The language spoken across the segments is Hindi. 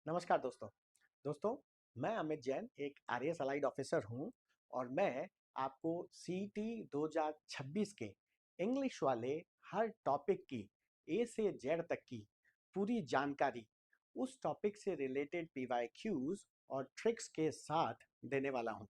नमस्कार दोस्तों। दोस्तों, मैं अमित जैन एक आरएएस अलाइड ऑफिसर हूं और मैं आपको सीटी 2026 के इंग्लिश वाले हर टॉपिक की ए से जेड तक की पूरी जानकारी उस टॉपिक से रिलेटेड पीवाईक्यूज और ट्रिक्स के साथ देने वाला हूं।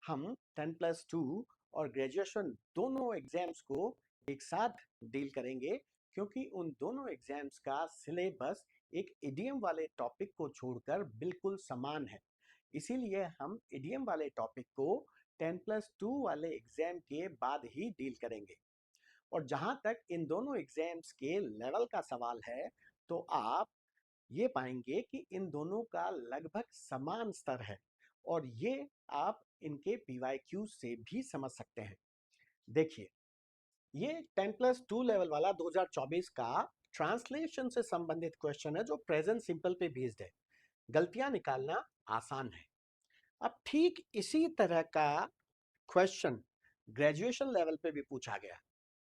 हम 10+2 और ग्रेजुएशन दोनों एग्जाम्स को एक साथ डील करेंगे क्योंकि उन दोनों एग्जाम्स का सिलेबस एक इडियम वाले टॉपिक को छोड़कर बिल्कुल समान है। इसीलिए हम इडियम वाले टॉपिक को 10+2 वाले एग्जाम के बाद ही डील करेंगे। और जहां तक इन दोनों एग्जाम्स के लेवल का सवाल है, तो आप ये पाएंगे कि इन दोनों का लगभग समान स्तर है और ये आप इनके पीवाईक्यू से भी समझ सकते हैं। देखिए, ये 10+2 लेवल वाला 2024 का ट्रांसलेशन से संबंधित क्वेश्चन है जो प्रेजेंट सिंपल पे बेस्ड है। गलतियां निकालना आसान है। अब ठीक इसी तरह का क्वेश्चन ग्रेजुएशन लेवल पे भी पूछा गया,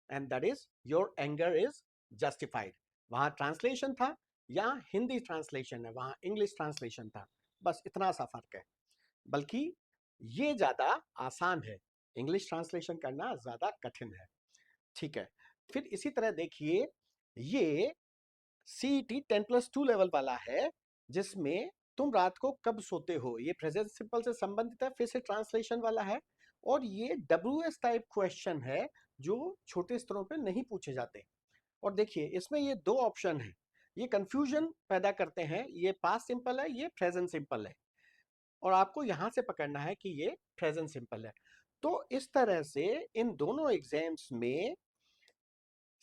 and that is your anger is justified. वहां ट्रांसलेशन था, यहाँ हिंदी ट्रांसलेशन है, वहां इंग्लिश ट्रांसलेशन था। बस इतना सा फर्क है, बल्कि ये ज्यादा आसान है, इंग्लिश ट्रांसलेशन करना ज्यादा कठिन है। ठीक है, फिर इसी तरह देखिए, ये सीईटी 10+2 लेवल वाला है जिसमें तुम रात को कब सोते हो, ये प्रेजेंट सिंपल से संबंधित है, फिर से ट्रांसलेशन वाला है। और ये डब्ल्यूएस टाइप क्वेश्चन है जो छोटे स्तरों पे नहीं पूछे जाते। और देखिए, इसमें ये दो ऑप्शन है, ये कंफ्यूजन पैदा करते हैं, ये पास्ट सिंपल है, ये प्रेजेंट सिंपल है, और आपको यहां से पकड़ना है कि ये प्रेजेंट सिंपल है। तो इस तरह से इन दोनों एग्जाम्स में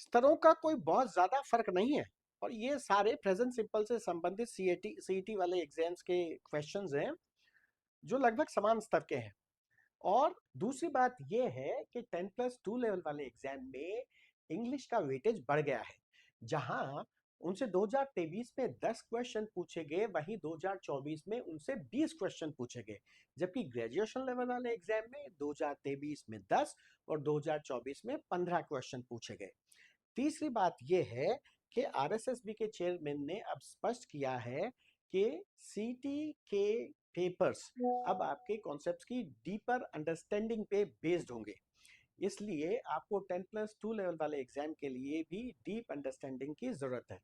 स्तरों का कोई बहुत ज्यादा फर्क नहीं है, और ये सारे प्रेजेंट सिंपल से संबंधित सीईटी वाले एग्जाम्स के क्वेश्चंस हैं जो लगभग समान स्तर के हैं। और दूसरी बात ये है कि 10+2 लेवल वाले एग्जाम में इंग्लिश का वेटेज बढ़ गया है। जहां उनसे 2023 में 10 क्वेश्चन पूछे गए, वहीं 2024 में उनसे 20 क्वेश्चन पूछे गए। जबकि ग्रेजुएशन लेवल वाले एग्जाम में 2023 में 10 और 2024 में 15 क्वेश्चन पूछे गए। तीसरी बात यह है कि आरएसएसबी के चेयरमैन ने अब स्पष्ट किया है कि सीटी के पेपर्स अब आपके कॉन्सेप्ट्स की डीपर अंडरस्टैंडिंग पे बेस्ड होंगे। इसलिए आपको 10+2 लेवल वाले एग्जाम के लिए भी डीप अंडरस्टैंडिंग की जरूरत है।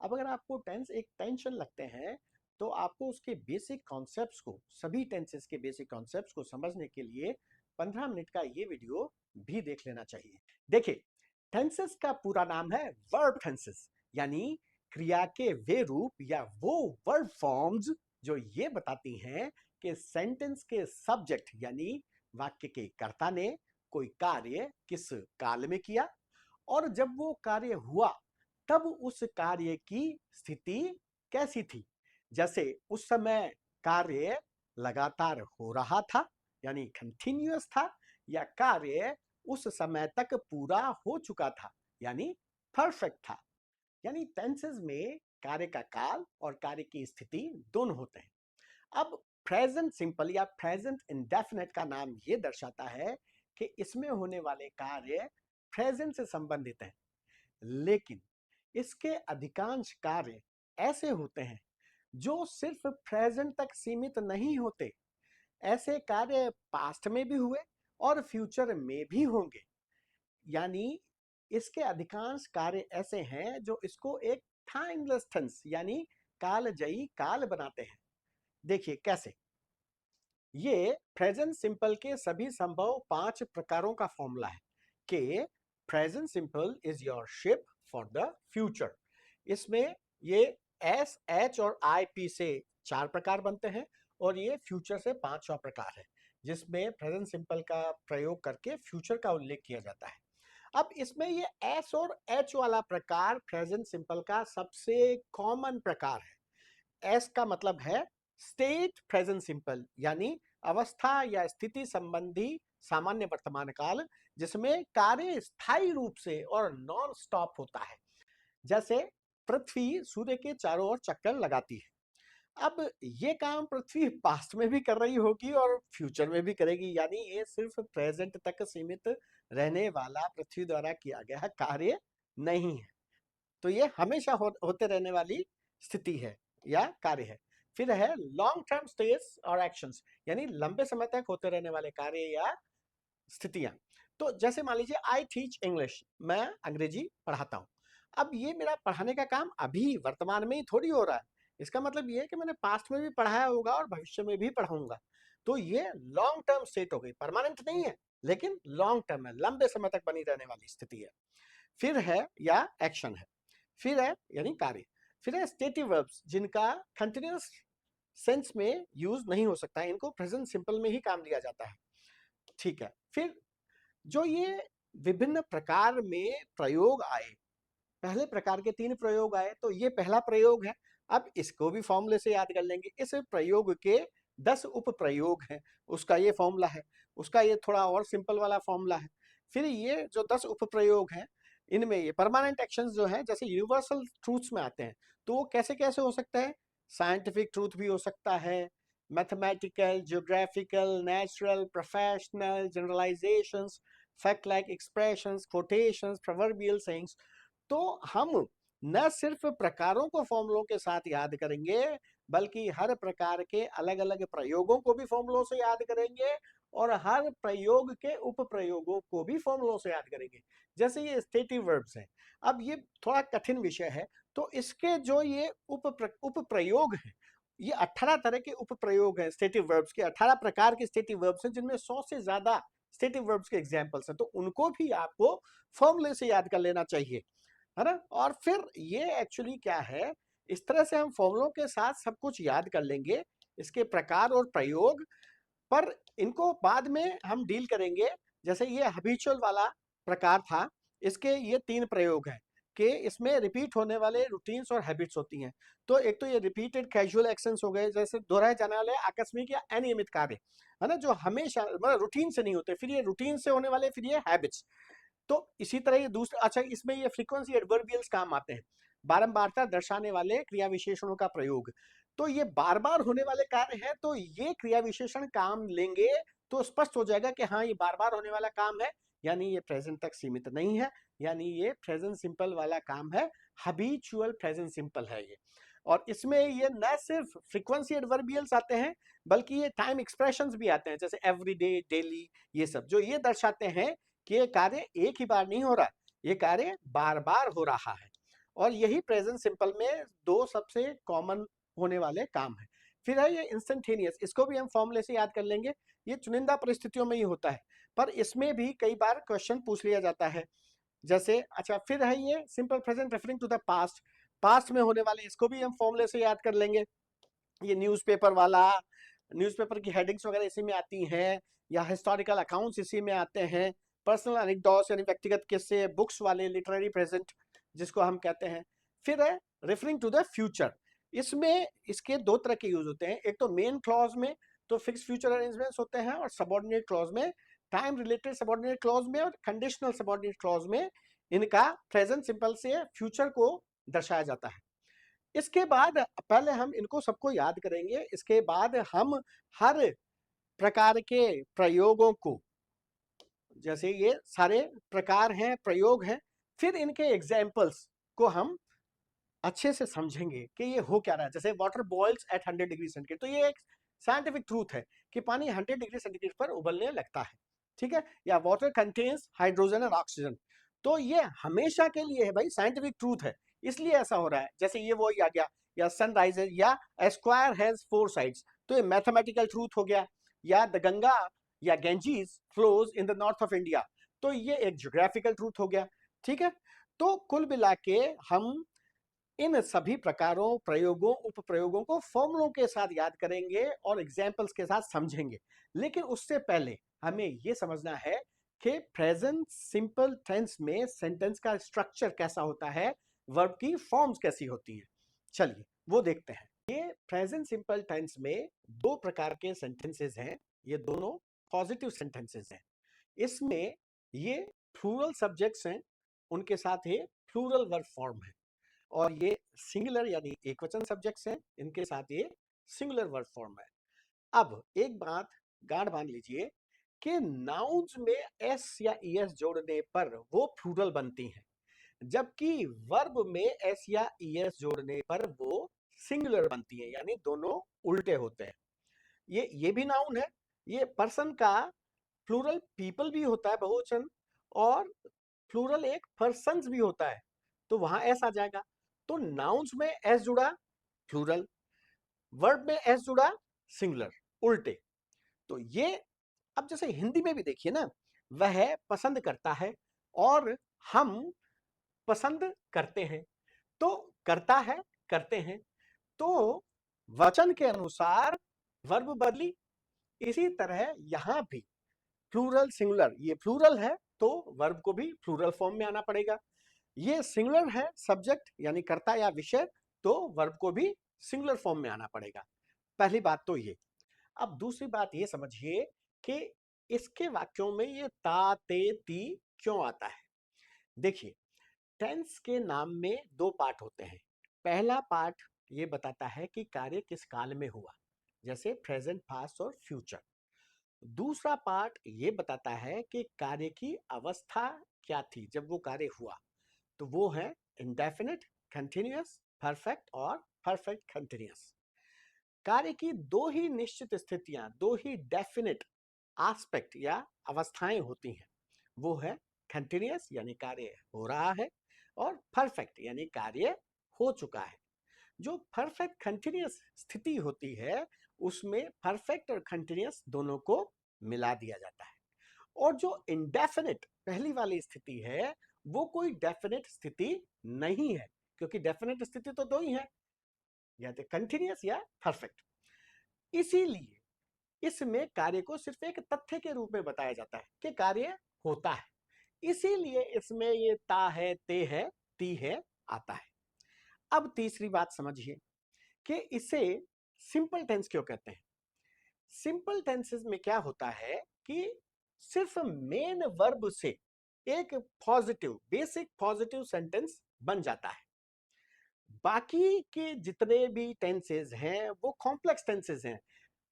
अब अगर आपको टेंस एक टेंशन लगते हैं, तो आपको उसके बेसिक कॉन्सेप्ट्स को, सभी टेंसेस के बेसिक कॉन्सेप्ट्स को समझने के लिए 15 मिनट का ये वीडियो भी देख लेना चाहिए। देखिए, टेंसेस का पूरा नाम है वर्ब टेंसेस, यानी क्रिया के वे रूप या वो वर्ब फॉर्म्स जो ये बताती हैं कि सेंटेंस के सब्जेक्ट यानी वाक्य के कर्ता ने कोई कार्य किस काल में किया, और जब वो कार्य हुआ तब उस कार्य की स्थिति कैसी थी। जैसे उस समय कार्य लगातार हो रहा था यानी कंटिन्यूअस था, या कार्य उस समय तक पूरा हो चुका था यानी परफेक्ट था। यानी टेंसेस में कार्य का काल और कार्य की स्थिति दोनों होते हैं। अब प्रेजेंट सिंपल या प्रेजेंट इंडेफिनिट का नाम यह दर्शाता है कि इसमें होने वाले कार्य प्रेजेंट से संबंधित हैं, लेकिन इसके अधिकांश कार्य ऐसे होते हैं जो सिर्फ प्रेजेंट तक सीमित नहीं होते। ऐसे कार्य पास्ट में भी हुए और फ्यूचर में भी होंगे। यानी इसके अधिकांश कार्य ऐसे हैं जो इसको एक टाइमलेस टेंस यानी कालजयी काल बनाते हैं। देखिए कैसे। ये प्रेजेंट सिंपल के सभी संभव 5 प्रकारों का फॉर्मूला है कि present simple is your ship for the future. इसमें ये एस, एच और आई पी से 4 प्रकार बनते हैं, और ये फ्यूचर से 5वां प्रकार है जिसमें प्रेजेंट सिंपल का प्रयोग करके फ्यूचर का उल्लेख किया जाता है। अब इसमें ये एस और एच वाला प्रकार प्रेजेंट सिंपल का सबसे कॉमन प्रकार है। एस का मतलब है स्टेट प्रेजेंट सिंपल, यानी अवस्था या स्थिति संबंधी सामान्य वर्तमान काल, जिसमें कार्य स्थायी रूप से और नॉन स्टॉप होता है। जैसे पृथ्वी सूर्य के चारों ओर चक्कर लगाती है। अब ये काम पृथ्वी पास्ट में भी कर रही होगी और फ्यूचर में भी करेगी, यानी ये सिर्फ प्रेजेंट तक सीमित रहने वाला पृथ्वी द्वारा किया गया कार्य नहीं है। तो ये हमेशा होते रहने वाली स्थिति है। या कार्य है। फिर है लॉन्ग टर्म स्टेज और एक्शंस, यानी लंबे समय तक होते रहने वाले कार्य या स्थितियां। तो जैसे मान लीजिए आई टीच इंग्लिश, मैं अंग्रेजी पढ़ाता हूं। अब ये मेरा पढ़ाने का काम अभी वर्तमान में ही थोड़ी हो रहा है, इसका मतलब ये है कि मैंने पास्ट में भी पढ़ाया होगा और भविष्य में भी पढ़ाऊंगा। तो ये लॉन्ग टर्म स्टेट हो गई, परमानेंट नहीं है लेकिन लॉन्ग टर्म है, लंबे समय तक बनी रहने वाली स्थिति है। फिर है या एक्शन है। फिर है यानी कार्य। फिर है स्टेटिव वर्ब्स, जिनका कंटिन्यूअस सेंस में यूज नहीं हो सकता है, इनको प्रेजेंट सिंपल में ही काम लिया जाता है। ठीक है। फिर जो ये विभिन्न प्रकार में प्रयोग आए, पहले प्रकार के 3 प्रयोग आए, तो ये पहला प्रयोग है। अब इसको भी फॉर्मूले से याद कर लेंगे। इस प्रयोग के 10 उप प्रयोग हैं, उसका ये फॉर्मूला है, उसका ये थोड़ा और सिंपल वाला फॉर्मूला है। फिर ये जो 10 उप प्रयोग हैं, इनमें ये परमानेंट एक्शंस जो हैं, जैसे यूनिवर्सल ट्रूथ्स में आते हैं, तो वो कैसे कैसे हो सकता है? साइंटिफिक ट्रूथ भी हो सकता है, mathematical, geographical, natural, professional, generalisations, fact like expressions, quotations, proverbial sayings. तो हम न सिर्फ प्रकारों को फॉर्मूलों के साथ याद करेंगे, बल्कि हर प्रकार के अलग अलग प्रयोगों को भी फॉर्मूलों से याद करेंगे, और हर प्रयोग के उप प्रयोगों को भी फॉर्मूलों से याद करेंगे। जैसे ये स्टेटिव वर्ब्स हैं, अब ये थोड़ा कठिन विषय है, तो इसके जो ये उप प्रयोग हैं, ये 18 तरह के उप प्रयोग हैं। स्टेटिव वर्ब्स के 18 प्रकार के स्टेटिव वर्ब्स हैं, जिनमें 100 से ज्यादा स्टेटिव वर्ब्स के एग्जांपल्स हैं, तो उनको भी आपको फॉर्मूले से याद कर लेना चाहिए, है ना। और फिर ये एक्चुअली क्या है, इस तरह से हम फॉर्मूलों के साथ सब कुछ याद कर लेंगे, इसके प्रकार और प्रयोग, पर इनको बाद में हम डील करेंगे। जैसे ये हैबिचुअल वाला प्रकार था, इसके ये 3 प्रयोग हैं कि इसमें रिपीट होने वाले रूटीन्स और हैबिट्स होती हैं। तो एक तो ये रिपीटेड कैजुअल एक्शंस हो गए, जैसे दोहराए जाने वाले आकस्मिक या अनियमित कार्य, है ना, जो हमेशा मतलब रूटीन से नहीं होते। फिर ये रूटीन से होने वाले, फिर ये हैबिट्स। तो इसी तरह ये दूसरा, अच्छा, इसमें ये फ्रीक्वेंसी एडवर्बियल्स काम आते हैं, बारंबारता दर्शाने वाले क्रिया विशेषणों का प्रयोग। तो ये बार बार होने वाले कार्य हैं, तो ये क्रिया विशेषण काम लेंगे, तो स्पष्ट हो जाएगा कि हाँ, ये बार बार होने वाला काम है, यानी ये प्रेजेंट तक सीमित नहीं है, यानी ये प्रेजेंट सिंपल वाला काम है, हैबिचुअल प्रेजेंट सिंपल है ये। और इसमें ये न सिर्फ फ्रीक्वेंसी एडवर्बियल्स आते हैं, बल्कि ये टाइम एक्सप्रेशंस भी आते हैं, जैसे एवरीडे, डेली, ये सब जो ये दर्शाते हैं कि ये कार्य एक ही बार नहीं हो रहा, ये कार्य बार बार हो रहा है। और यही प्रेजेंट सिंपल में 2 सबसे कॉमन होने वाले काम है। फिर है ये इंस्टेंटेनियस, इसको भी हम फॉर्मूले से याद कर लेंगे। ये चुनिंदा परिस्थितियों में ही होता है, पर इसमें भी कई बार क्वेश्चन पूछ लिया जाता है। जैसे, अच्छा, फिर है ये simple present referring to the past, past में होने वाले, इसको भी हम फॉर्मूले से याद कर लेंगे। ये न्यूज़पेपर वाला, न्यूज़पेपर की हेडिंग्स वगैरह इसी में आती हैं, या हिस्टोरिकल अकाउंट्स इसी में आते हैं, पर्सनल एनेक्डोट्स यानी व्यक्तिगत किस्से, बुक्स वाले लिटरेरी प्रेजेंट जिसको हम कहते हैं। फिर है रेफरिंग टू द फ्यूचर, इसमें इसके 2 तरह के यूज होते हैं, एक तो मेन क्लॉज में तो फिक्स फ्यूचर अरेंजमेंट्स होते हैं, और सबऑर्डिनेट क्लॉज में, टाइम रिलेटेड सबऑर्डिनेट क्लॉज में और कंडीशनल सबऑर्डिनेट क्लॉज में इनका प्रेजेंट सिंपल से फ्यूचर को दर्शाया जाता है। इसके बाद पहले हम इनको सबको याद करेंगे, इसके बाद हम हर प्रकार के प्रयोगों को, जैसे ये सारे प्रकार हैं, प्रयोग हैं, फिर इनके एग्जाम्पल्स को हम अच्छे से समझेंगे कि ये हो क्या रहा है। जैसे water boils at 100 degree centigrade, तो ये एक साइंटिफिक ट्रूथ है कि पानी 100 डिग्री सेंटीग्रेड पर उबलने लगता है, ठीक है। या वाटर कंटेन्स हाइड्रोजन और ऑक्सीजन, तो ये हमेशा के लिए है भाई, साइंटिफिक ट्रूथ है, इसलिए ऐसा हो रहा है। जैसे ये वो आ गया, या सन राइजेज, या ए स्क्वायर हैज 4 साइड्स, तो ये मैथमेटिकल ट्रूथ हो गया। या द गंगा या Ganges flows in the north of India, तो ये एक ज्योग्राफिकल ट्रूथ हो गया, ठीक है। तो कुल मिला के हम इन सभी प्रकारों, प्रयोगों, उपप्रयोगों को फॉर्मूलों के साथ याद करेंगे और एग्जाम्पल्स के साथ समझेंगे। लेकिन उससे पहले हमें यह समझना है कि प्रेजेंट सिंपल टेंस में सेंटेंस का स्ट्रक्चर कैसा होता है, वर्ब की फॉर्म्स कैसी होती हैं। चलिए वो देखते हैं। ये प्रेजेंट सिंपल टेंस में 2 प्रकार के सेंटेंसेस हैं, ये दोनों पॉजिटिव सेंटेंसेस हैं। इसमें ये प्लूरल सब्जेक्ट्स हैं, उनके साथ ये प्लूरल वर्ब फॉर्म है। और ये सिंगुलर यानी एक वचन सब्जेक्ट्स हैं, इनके साथ ये सिंगुलर वर्ब फॉर्म है। अब एक बात गांठ बांध लीजिए कि नाउन्स में एस या ईएस जोड़ने पर वो प्लूरल बनती हैं, जबकि वर्ब में एस या ईएस जोड़ने पर वो सिंगुलर बनती है, यानी दोनों उल्टे होते हैं। ये भी नाउन है। ये पर्सन का प्लूरल पीपल भी होता है, बहुवचन, और प्लूरल एक पर्सन्स भी होता है, तो वहां एस आ जाएगा। तो नाउन्स में एस जुड़ा प्लूरल, वर्ब में एस जुड़ा सिंगुलर, उल्टे। तो ये, अब जैसे हिंदी में भी देखिए ना, वह पसंद करता है और हम पसंद करते हैं। तो करता है, करते हैं, तो वचन के अनुसार वर्ब बदली। इसी तरह यहां भी प्लूरल सिंगुलर, ये प्लूरल है तो वर्ब को भी प्लूरल फॉर्म में आना पड़ेगा। ये सिंगुलर है सब्जेक्ट यानी कर्ता या विषय, तो वर्ब को भी सिंगुलर फॉर्म में आना पड़ेगा। पहली बात तो ये। अब दूसरी बात ये समझिए कि इसके वाक्यों में ये ता ते ती क्यों आता है। देखिए, टेंस के नाम में दो पार्ट होते हैं। पहला पार्ट ये बताता है कि कार्य किस काल में हुआ, जैसे प्रेजेंट, पास्ट और फ्यूचर। दूसरा पार्ट ये बताता है कि कार्य की अवस्था क्या थी जब वो कार्य हुआ, तो वो है इंडेफिनिट, कंटिन्यूअस, परफेक्ट और परफेक्ट कंटिन्यूअस। कार्य की दो ही निश्चित स्थितियां, दो ही डेफिनिट एस्पेक्ट या अवस्थाएं होती हैं। वो है कंटिन्यूअस यानी कार्य हो रहा है, और परफेक्ट यानी कार्य हो चुका है। जो परफेक्ट कंटिन्यूअस स्थिति होती है उसमें परफेक्ट और कंटिन्यूअस दोनों को मिला दिया जाता है। और जो इंडेफिनिट पहली वाली स्थिति है वो कोई डेफिनेट स्थिति नहीं है, क्योंकि डेफिनेट स्थिति तो दो ही है, या तो कंटिन्यूअस या परफेक्ट। इसीलिए इसमें कार्य को सिर्फ एक तथ्य के रूप में बताया जाता है कि कार्य होता है। इसीलिए इसमें ये ता है, ते है, ती है आता है। अब तीसरी बात समझिए कि इसे सिंपल टेंस क्यों कहते हैं। सिंपल टेंसेस में क्या होता है कि सिर्फ मेन वर्ब से एक पॉजिटिव, बेसिक पॉजिटिव सेंटेंस बन जाता है। बाकी के जितने भी टेंसेस हैं वो कॉम्प्लेक्स टेंसेस हैं,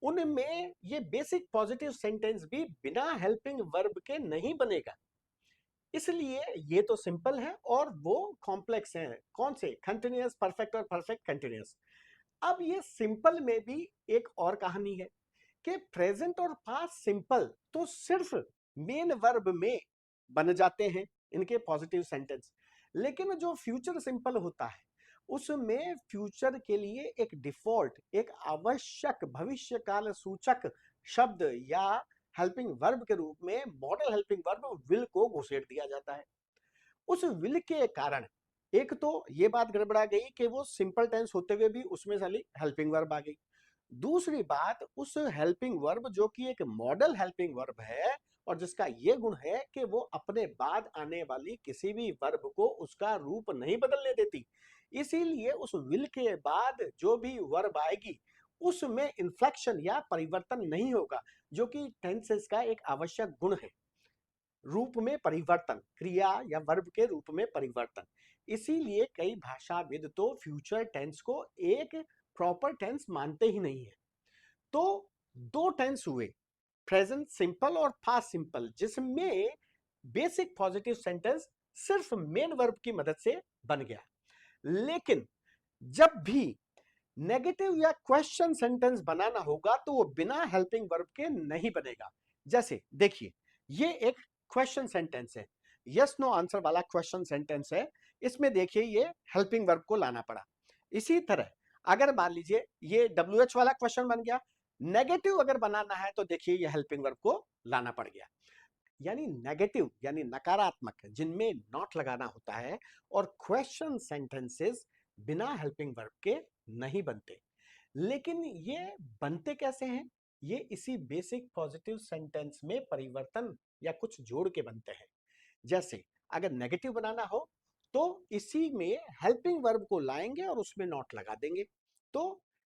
उनमें ये बेसिक पॉजिटिव सेंटेंस भी बिना हेल्पिंग वर्ब के नहीं बनेगा। इसलिए ये तो सिंपल है और वो कॉम्प्लेक्स हैं। कौन से? कंटिन्यूअस, परफेक्ट और परफेक्ट कंटिन्यूअस। अब ये सिंपल में भी एक और कहानी है कि प्रेजेंट और पास्ट सिंपल तो सिर्फ मेन वर्ब में बन जाते हैं इनके पॉजिटिव सेंटेंस, लेकिन जो फ्यूचर सिंपल होता है उसमें फ्यूचर के लिए एक डिफॉल्ट, एक आवश्यक भविष्य काल सूचक शब्द या हेल्पिंग वर्ब के रूप में मॉडल हेल्पिंग वर्ब विल को घुसेड़ दिया जाता है। उस विल के कारण एक तो ये बात गड़बड़ा गई कि वो सिंपल टेंस होते हुए भी उसमें साली हेल्पिंग वर्ब आ गई। दूसरी बात, उस हेल्पिंग वर्ब जो कि एक मॉडल हेल्पिंग वर्ब है और जिसका ये गुण है कि वो अपने बाद आने वाली किसी भी वर्ब को उसका रूप नहीं बदलने देती, इसीलिए उस विल के बाद जो भी वर्ब आएगी उसमें इन्फ्लेक्शन या परिवर्तन नहीं होगा, जो कि टेंसेस का एक आवश्यक गुण है। रूप में परिवर्तन, क्रिया या वर्ब के रूप में परिवर्तन। इसीलिए कई भाषाविद तो फ्यूचर टेंस को एक प्रॉपर टेंस मानते ही नहीं है। तो दो टेंस हुए, प्रेजेंट सिंपल और पास्ट सिंपल, जिसमें बेसिक पॉजिटिव सेंटेंस सिर्फ मेन वर्ब की मदद से बन गया। लेकिन जब भी नेगेटिव या क्वेश्चन सेंटेंस बनाना होगा तो वो बिना हेल्पिंग वर्ब के नहीं बनेगा। जैसे देखिए, ये एक क्वेश्चन सेंटेंस है, यस नो आंसर वाला क्वेश्चन सेंटेंस है। इसमें देखिए ये हेल्पिंग वर्ब को लाना पड़ा। इसी तरह अगर मान लीजिए ये WH वाला क्वेश्चन बन गया, नेगेटिव अगर बनाना है तो देखिए ये हेल्पिंग वर्ब को लाना पड़ गया। यानी नेगेटिव यानी नकारात्मक जिनमें नॉट लगाना होता है, और क्वेश्चन सेंटेंसेस बिना हेल्पिंग वर्ब के नहीं बनते। लेकिन ये बनते कैसे हैं? ये इसी बेसिक पॉजिटिव सेंटेंस में परिवर्तन या कुछ जोड़ के बनते हैं। जैसे अगर नेगेटिव बनाना हो तो इसी में हेल्पिंग वर्ब को लाएंगे और उसमें नॉट लगा देंगे। तो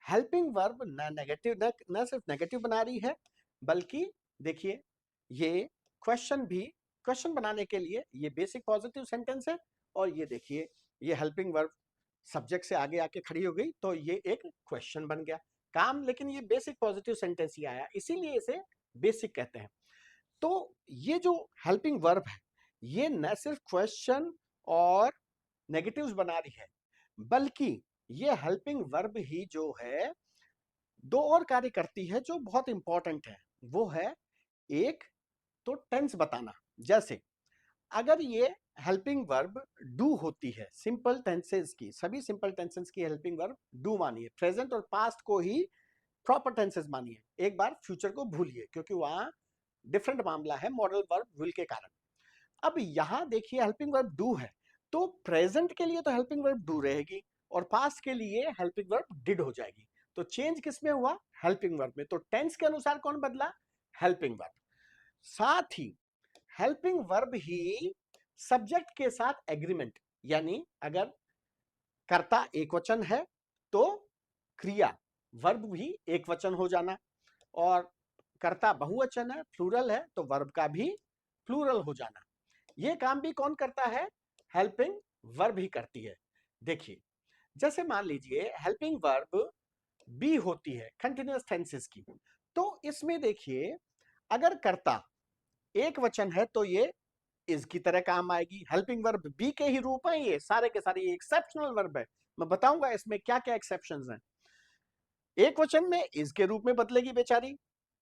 हेल्पिंग वर्ब न नेगेटिव न सिर्फ नेगेटिव बना रही है, बल्कि देखिए ये क्वेश्चन भी, क्वेश्चन बनाने के लिए ये बेसिक पॉजिटिव सेंटेंस है, और ये देखिए ये हेल्पिंग वर्ब सब्जेक्ट से आगे आके खड़ी हो गई तो ये एक क्वेश्चन बन गया काम। लेकिन ये बेसिक पॉजिटिव सेंटेंस ही आया, इसीलिए इसे बेसिक कहते हैं। तो ये जो हेल्पिंग वर्ब है ये न सिर्फ क्वेश्चन और नेगेटिव्स बना रही है, बल्कि ये हेल्पिंग वर्ब ही जो है दो और कार्य करती है जो बहुत इंपॉर्टेंट है। वो है एक तो टेंस बताना। जैसे अगर ये हेल्पिंग वर्ब डू होती है, सिंपल टेंसेस की, सभी सिंपल टेंसेस की हेल्पिंग वर्ब डू मानिए, प्रेजेंट और पास्ट को ही प्रॉपर टेंसेस मानिए, एक बार फ्यूचर को भूलिए क्योंकि वहां डिफरेंट मामला है मॉडल वर्ब विल के कारण। अब यहां देखिए हेल्पिंग वर्ब डू है, तो प्रेजेंट के लिए तो हेल्पिंग वर्ब डू रहेगी और पास्ट के लिए हेल्पिंग वर्ब डिड हो जाएगी। तो चेंज किसमें हुआ? हेल्पिंग वर्ब में। तो टेंस के अनुसार कौन बदला? Helping verb. साथ ही हेल्पिंग वर्ब ही सब्जेक्ट के साथ एग्रीमेंट, यानी अगर कर्ता एक वचन है तो क्रिया वर्ब भी एक वचन हो जाना, और कर्ता बहुवचन है, प्लूरल है, तो वर्ब का भी प्लूरल हो जाना। ये काम भी कौन करता है? हेल्पिंग वर्ब ही करती है। देखिए जैसे मान लीजिए हेल्पिंग वर्ब बी होती है कंटिन्यूअस टेंसेस की, तो इसमें देखिए अगर कर्ता एक वचन है तो ये इज की तरह काम आएगी। हेल्पिंग वर्ब बी के ही रूप है ये सारे के सारे, ये एक्सेप्शनल वर्ब है। मैं बताऊंगा इसमें क्या क्या एक्सेप्शंस हैं। एक वचन में इज के रूप में बदलेगी बेचारी,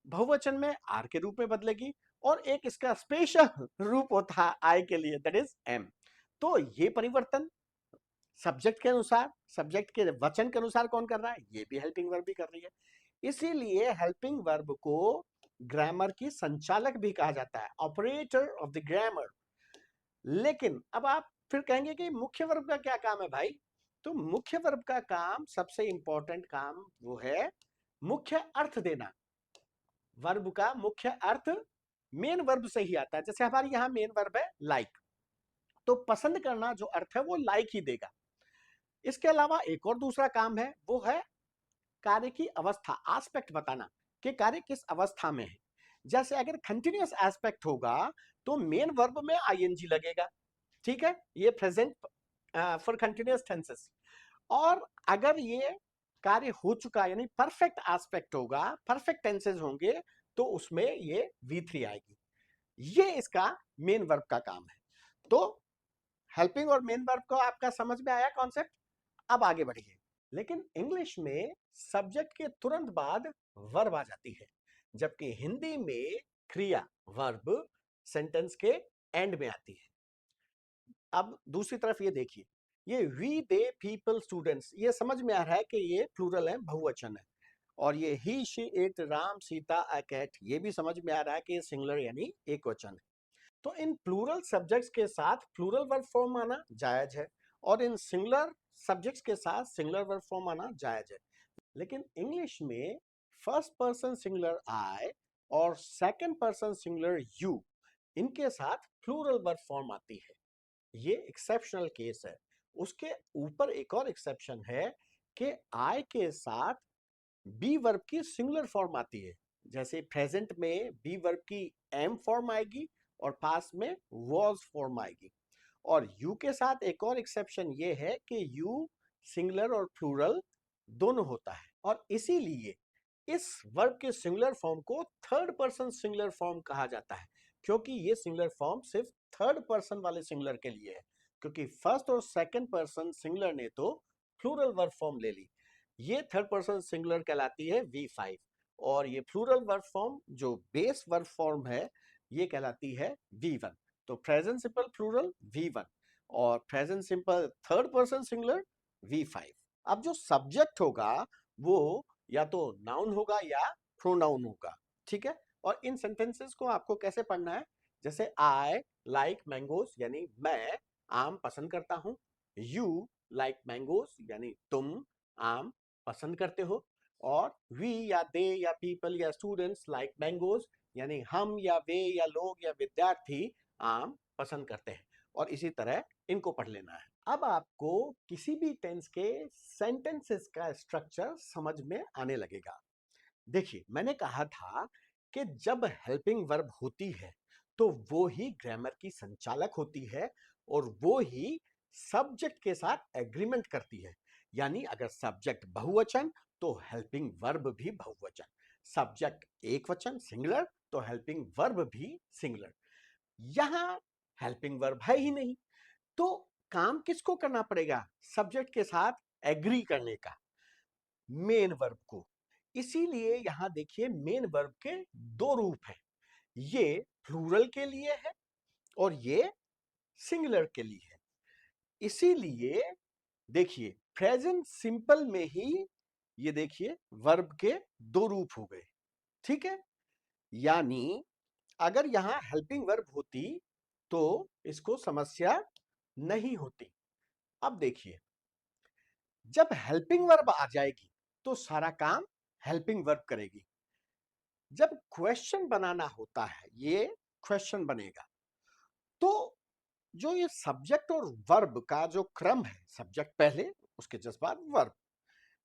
बहुवचन में आर के रूप में बदलेगी, और एक इसका स्पेशल रूप होता है आई के लिए, दैट इज एम। तो ये परिवर्तन सब्जेक्ट के अनुसार, सब्जेक्ट के वचन के अनुसार कौन कर रहा है? ये भी हेल्पिंग वर्ब भी कर रही है। इसीलिए हेल्पिंग वर्ब को ग्रामर की संचालक भी कहा जाता है, ऑपरेटर ऑफ द ग्रामर। लेकिन अब आप फिर कहेंगे कि मुख्य वर्ब का क्या काम है भाई? तो मुख्य वर्ब का काम, सबसे इंपॉर्टेंट काम वो है मुख्य अर्थ देना। वर्ब का मुख्य अर्थ मेन वर्ब से ही आता है। जैसे हमारे यहां मेन वर्ब है लाइक, तो पसंद करना जो अर्थ है वो लाइक ही देगा। इसके अलावा एक और दूसरा काम है, वो है कार्य की अवस्था, एस्पेक्ट बताना कि कार्य किस अवस्था में है। जैसे अगर कंटिन्यूअस एस्पेक्ट होगा तो मेन वर्ब में आईएनजी लगेगा, ठीक है, ये प्रेजेंट फॉर कंटिन्यूअस टेंसेस। और अगर ये कार्य हो चुका यानी परफेक्ट एस्पेक्ट होगा, परफेक्ट टेंसेस होंगे, तो उसमें ये V3 आएगी। ये इसका मेन वर्ब का काम है। तो हेल्पिंग और मेन वर्ब को आपका समझ में आया कॉन्सेप्ट? अब आगे बढ़िए। लेकिन इंग्लिश में सब्जेक्ट के तुरंत बाद वर्ब आ जाती है, जबकि हिंदी में क्रिया वर्ब सेंटेंस के एंड में आती है। अब दूसरी तरफ ये देखिए, ये वी दे पीपल स्टूडेंट्स, ये समझ में आ रहा है कि ये प्लूरल है, बहुवचन है। और ये he she it Ram Sita a cat, ये भी समझ में आ रहा है कि ये सिंगुलर यानी एक वचन है। तो इन प्लूरल सब्जेक्ट्स के साथ प्लूरल वर्ब फॉर्म आना जायज है, और इन सिंगुलर सब्जेक्ट्स के साथ सिंगुलर वर्ब फॉर्म आना जायज है। लेकिन इंग्लिश में फर्स्ट पर्सन सिंगुलर आई और सेकंड पर्सन सिंगुलर यू, इनके साथ प्लूरल वर्ब फॉर्म आती है। ये एक्सेप्शनल केस है। उसके ऊपर एक और एक्सेप्शन है कि आई के साथ बी वर्ब की सिंगुलर फॉर्म आती है। जैसे प्रेजेंट में बी वर्ब की एम फॉर्म आएगी और पास्ट में वॉज फॉर्म आएगी। और यू के साथ एक और एक्सेप्शन ये है कि यू सिंगुलर और प्लूरल दोनों होता है, और इसीलिए इस वर्ब के सिंगुलर फॉर्म को थर्ड पर्सन सिंगुलर फॉर्म कहा जाता है, क्योंकि ये सिंगुलर फॉर्म सिर्फ थर्ड पर्सन वाले सिंगुलर के लिए है। क्योंकि फर्स्ट और सेकंड पर्सन सिंगुलर ने तो प्लूरल वर्ब फॉर्म ले ली, ये थर्ड पर्सन सिंगुलर कहलाती है V5। और ये प्लूरल वर्ब फॉर्म जो बेस वर्ब फॉर्म है ये कहलाती है V1। तो प्रेजेंट सिंपल प्लूरल V1 और present simple third person singular V5। अब जो सब्जेक्ट होगा वो या तो नाउन होगा या प्रोनाउन होगा, ठीक है। और इन सेंटेंसेस को आपको कैसे पढ़ना है? जैसे आई लाइक मैंगोज यानी मैं आम पसंद करता हूं, यू लाइक मैंगोज यानी तुम आम पसंद करते हो, और वी या दे या पीपल या स्टूडेंट्स लाइक मैंगोज यानी हम या वे या लोग या विद्यार्थी आम पसंद करते हैं। और इसी तरह इनको पढ़ लेना है। अब आपको किसी भी टेंस के सेंटेंसेस का स्ट्रक्चर समझ में आने लगेगा। देखिए मैंने कहा था कि जब हेल्पिंग वर्ब होती है तो वो ही ग्रामर की संचालक होती है, और वो ही सब्जेक्ट के साथ एग्रीमेंट करती है। यानी अगर सब्जेक्ट बहुवचन तो हेल्पिंग वर्ब भी बहुवचन, सब्जेक्ट एक वचन सिंगुलर तो हेल्पिंग वर्ब भी सिंगुलर। यहां हेल्पिंग वर्ब है ही नहीं, तो काम किसको करना पड़ेगा? सब्जेक्ट के साथ एग्री करने का मेन वर्ब को। इसीलिए यहां देखिए मेन वर्ब के दो रूप हैं, ये प्लूरल के लिए है और ये सिंगुलर के लिए है। इसीलिए देखिए प्रेजेंट सिंपल में ही ये देखिए वर्ब के दो रूप हो गए, ठीक है। यानी अगर यहां हेल्पिंग वर्ब होती तो इसको समस्या नहीं होती। अब देखिए जब हेल्पिंग वर्ब आ जाएगी तो सारा काम हेल्पिंग वर्ब करेगी। जब क्वेश्चन बनाना होता है, ये क्वेश्चन बनेगा, तो जो ये सब्जेक्ट और वर्ब का जो क्रम है, सब्जेक्ट पहले उसके जस्ट बाद वर्ब,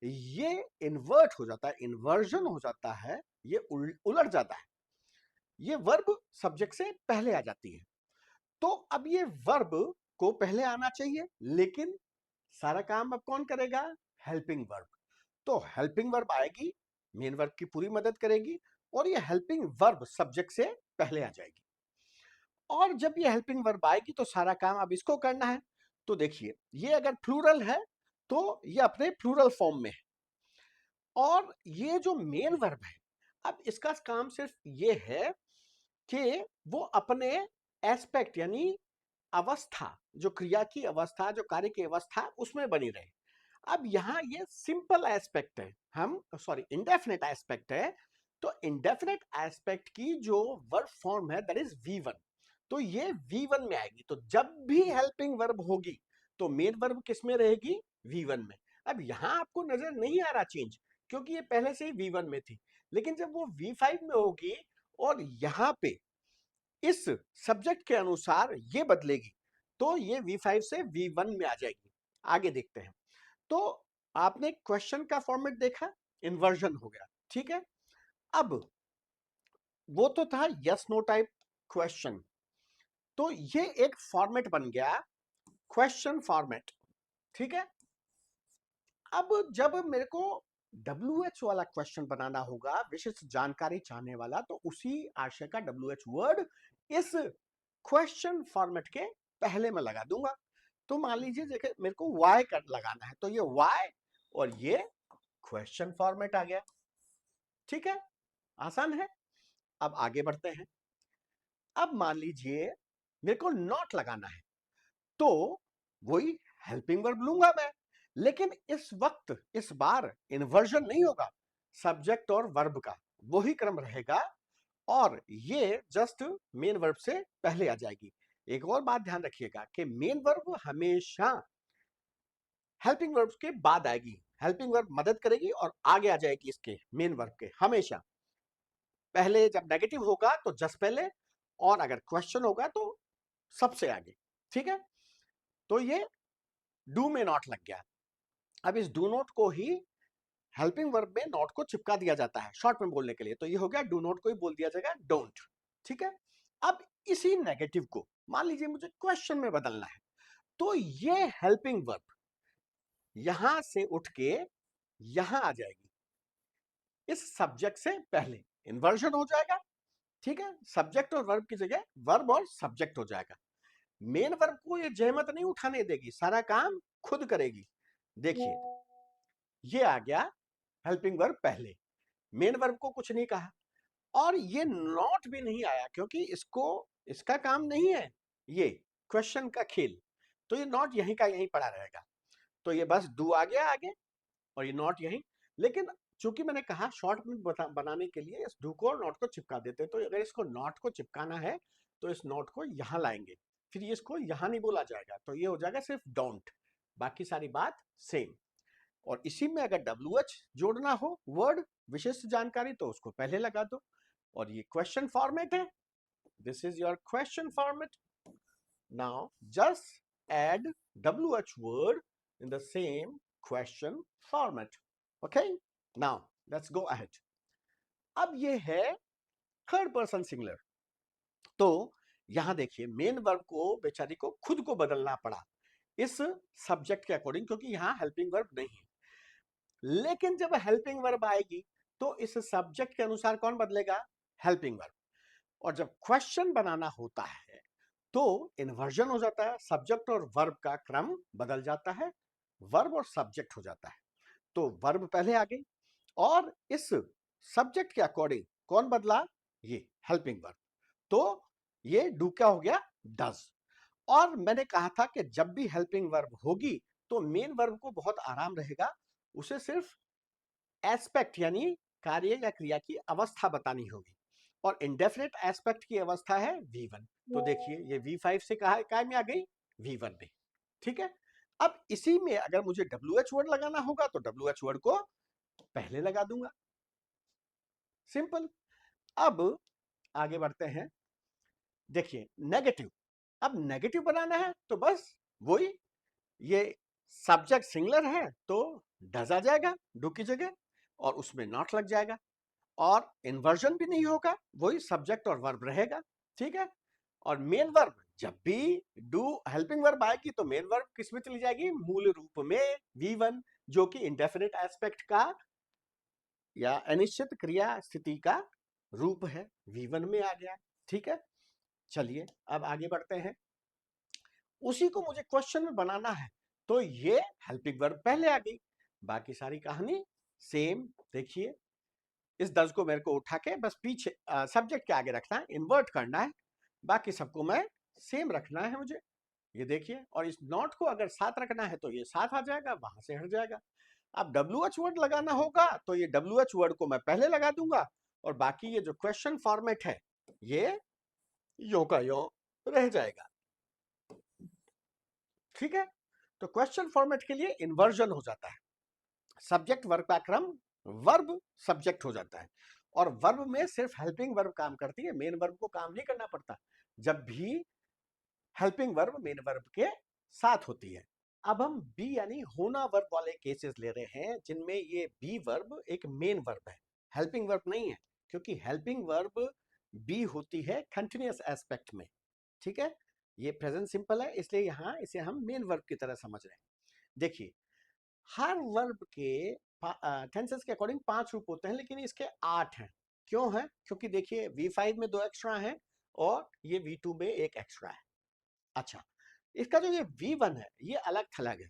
ये इन्वर्ट हो जाता है, इन्वर्जन हो जाता है, ये उलट जाता है। ये वर्ब सब्जेक्ट से पहले आ जाती है। तो अब ये वर्ब को पहले आना चाहिए, लेकिन सारा काम अब कौन करेगा? Helping verb. तो हेल्पिंग वर्ब आएगी, मेन वर्ब की पूरी मदद करेगी और ये हेल्पिंग वर्ब सब्जेक्ट से पहले आ जाएगी। और जब ये हेल्पिंग वर्ब आएगी तो सारा काम अब इसको करना है। तो देखिए ये अगर प्लूरल है तो ये अपने प्लूरल फॉर्म में है, और ये जो मेन वर्ब है अब इसका काम सिर्फ ये है कि वो अपने एस्पेक्ट यानी अवस्था, जो क्रिया की अवस्था, जो कार्य की अवस्था, उसमें बनी रहे। अब यहां ये सिंपल एस्पेक्ट है, हम सॉरी इंडेफिनेट एस्पेक्ट है, तो इंडेफिनेट एस्पेक्ट की जो वर्ब फॉर्म है दैट इज V1, तो ये V1 में आएगी। तो जब भी हेल्पिंग वर्ब होगी तो मेन वर्ब किस में रहेगी? V1 में। अब यहां आपको नजर नहीं आ रहा चेंज, क्योंकि ये पहले से ही V1 में थी, लेकिन जब वो V5 में होगी और यहां पे इस सब्जेक्ट के अनुसार ये बदलेगी तो ये V5 से V1 में आ जाएगी। आगे देखते हैं। तो आपने क्वेश्चन का फॉर्मेट देखा, इन्वर्जन हो गया, ठीक है। अब वो तो था यस नो टाइप क्वेश्चन, तो ये एक फॉर्मेट बन गया क्वेश्चन फॉर्मेट, ठीक है। अब जब मेरे को WH वाला क्वेश्चन बनाना होगा, विशिष्ट जानकारी चाहने वाला, तो उसी आशय का WH वर्ड इस क्वेश्चन फॉर्मेट के पहले में लगा दूंगा। तो मान लीजिए देखिए मेरे को वाई कर लगाना है, तो ये वाई और ये क्वेश्चन फॉर्मेट आ गया, ठीक है, आसान है। अब आगे बढ़ते हैं। अब मान लीजिए मेरे को नॉट लगाना है, तो वही हेल्पिंग वर्ब लूंगा मैं, लेकिन इस वक्त इस बार इन्वर्जन नहीं होगा, सब्जेक्ट और वर्ब का वही क्रम रहेगा और ये जस्ट मेन वर्ब से पहले आ जाएगी। एक और बात ध्यान रखिएगा कि मेन वर्ब हमेशा हेल्पिंग वर्ब के बाद आएगी, हेल्पिंग वर्ब मदद करेगी और आगे आ जाएगी इसके मेन वर्ब के, हमेशा पहले। जब नेगेटिव होगा तो जस्ट पहले, और अगर क्वेश्चन होगा तो सबसे आगे, ठीक है। तो ये डू में नॉट लग गया। अब इस डू नॉट को ही हेल्पिंग वर्ब में नॉट को चिपका दिया जाता है शॉर्ट में बोलने के लिए, तो ये हो गया डू नॉट को ही बोल दिया जाएगा डोंट, ठीक है। अब इसी नेगेटिव को मान लीजिए मुझे क्वेश्चन में बदलना है, तो ये हेल्पिंग वर्ब यहां से उठ के यहां आ जाएगी, इस सब्जेक्ट से पहले इन्वर्जन हो जाएगा, ठीक है। सब्जेक्ट और वर्ब की जगह वर्ब और सब्जेक्ट हो जाएगा। मेन वर्ब को ये जहमत नहीं उठाने देगी, सारा काम खुद करेगी। देखिए ये आ गया हेल्पिंग वर्ब पहले, मेन वर्ब को कुछ नहीं कहा, और ये नॉट भी नहीं आया क्योंकि इसको इसका काम नहीं है ये क्वेश्चन का खेल, तो ये नॉट यहीं का यहीं पड़ा रहेगा। तो ये बस डू आ गया आगे और ये नॉट यहीं। लेकिन चूंकि मैंने कहा शॉर्ट में बनाने के लिए इस डू को और नॉट को चिपका देते, तो अगर इसको नॉट को चिपकाना है तो इस नॉट को यहां लाएंगे, फिर इसको यहां नहीं बोला जाएगा, तो ये हो जाएगा सिर्फ डोंट, बाकी सारी बात सेम। और इसी में अगर WH जोड़ना हो वर्ड विशिष्ट जानकारी तो उसको पहले लगा दो। और ये क्वेश्चन फॉर्मेट है, this is your question format. Now just add WH word in the same question format. Okay, now let's go ahead. अब ये है थर्ड पर्सन सिंगुलर। तो यहां देखिए मेन वर्ब को बेचारी को खुद को बदलना पड़ा इस सब्जेक्ट के अकॉर्डिंग, क्योंकि यहां हेल्पिंग वर्ब नहीं है। लेकिन जब हेल्पिंग वर्ब आएगी तो इस सब्जेक्ट के अनुसार कौन बदलेगा? Helping verb. और जब क्वेश्चन बनाना होता है तो इन्वर्जन हो जाता है, सब्जेक्ट और वर्ब का क्रम बदल जाता है, वर्ब और सब्जेक्ट हो जाता है। तो वर्ब पहले आ गई और इस सब्जेक्ट के अकॉर्डिंग कौन बदला? ये हेल्पिंग वर्ब। तो ये डू क्या हो गया? डज। और मैंने कहा था कि जब भी हेल्पिंग वर्ब होगी तो मेन वर्ब को बहुत आराम रहेगा, उसे सिर्फ एस्पेक्ट यानी कार्य या क्रिया की अवस्था बतानी होगी। और इंडेफिनिट एस्पेक्ट की अवस्था है V1। तो देखिए ये V5 से कहा काय में आ गई? V1 में। ठीक है। अब इसी में अगर मुझे WH वर्ड लगाना होगा तो WH वर्ड को पहले लगा दूंगा। सिंपल। अब आगे बढ़ते हैं। देखिए नेगेटिव। अब नेगेटिव बनाना है तो बस वही, ये सब्जेक्ट सिंगुलर है तो डज आ जाएगा डू की जगह और उसमें नॉट लग जाएगा और इन्वर्जन भी नहीं होगा, वही सब्जेक्ट और वर्ब रहेगा। ठीक है। और मेन वर्ब जब भी डू हेल्पिंग वर्ब आएगी तो मेन वर्ब किस में चली जाएगी? मूल रूप में V1, जो कि इंडेफिनिट एस्पेक्ट का या अनिश्चित क्रिया स्थिति का रूप है, V1 में आ गया। ठीक है। चलिए अब आगे बढ़ते हैं। उसी को मुझे क्वेश्चन में बनाना है तो ये हेल्पिंग वर्ब पहले आ गई, बाकी सारी कहानी सेम। देखिए इस दस को मेरे को उठा के बस पीछे सब्जेक्ट के आगे रखना है, इन्वर्ट करना है, बाकी सबको मैं सेम रखना है मुझे। ये देखिए, और इस नॉट को अगर साथ रखना है तो ये साथ आ जाएगा, वहां से हट जाएगा। अब WH वर्ड लगाना होगा तो ये WH वर्ड को मैं पहले लगा दूंगा और बाकी ये जो क्वेश्चन फॉर्मेट है ये यो का यो रह जाएगा। ठीक है। तो क्वेश्चन फॉर्मेट के लिए इन्वर्जन हो जाता है, सब्जेक्ट वर्ब का क्रम वर्ब सब्जेक्ट हो जाता है और वर्ब में सिर्फ हेल्पिंग वर्ब काम करती है, मेन वर्ब को काम नहीं करना पड़ता जब भी हेल्पिंग वर्ब मेन वर्ब के साथ होती है। अब हम बी यानी होना वर्ब वाले केसेस ले रहे हैं जिनमें ये बी वर्ब एक मेन वर्ब है, हेल्पिंग वर्ब नहीं है, क्योंकि हेल्पिंग वर्ब बी होती है कंटिन्यूअस एस्पेक्ट में। ठीक है। ये प्रेजेंट सिंपल है इसलिए यहां इसे हम मेन वर्ब की तरह समझ रहे हैं। देखिए हर वर्ब के टेंसेस के अकॉर्डिंग 5 रूप होते हैं लेकिन इसके 8 हैं। क्यों है? क्योंकि देखिए V5 में 2 एक्स्ट्रा हैं और ये V2 में एक एक्स्ट्रा है। अच्छा, इसका जो ये V1 है ये अलग थलग है।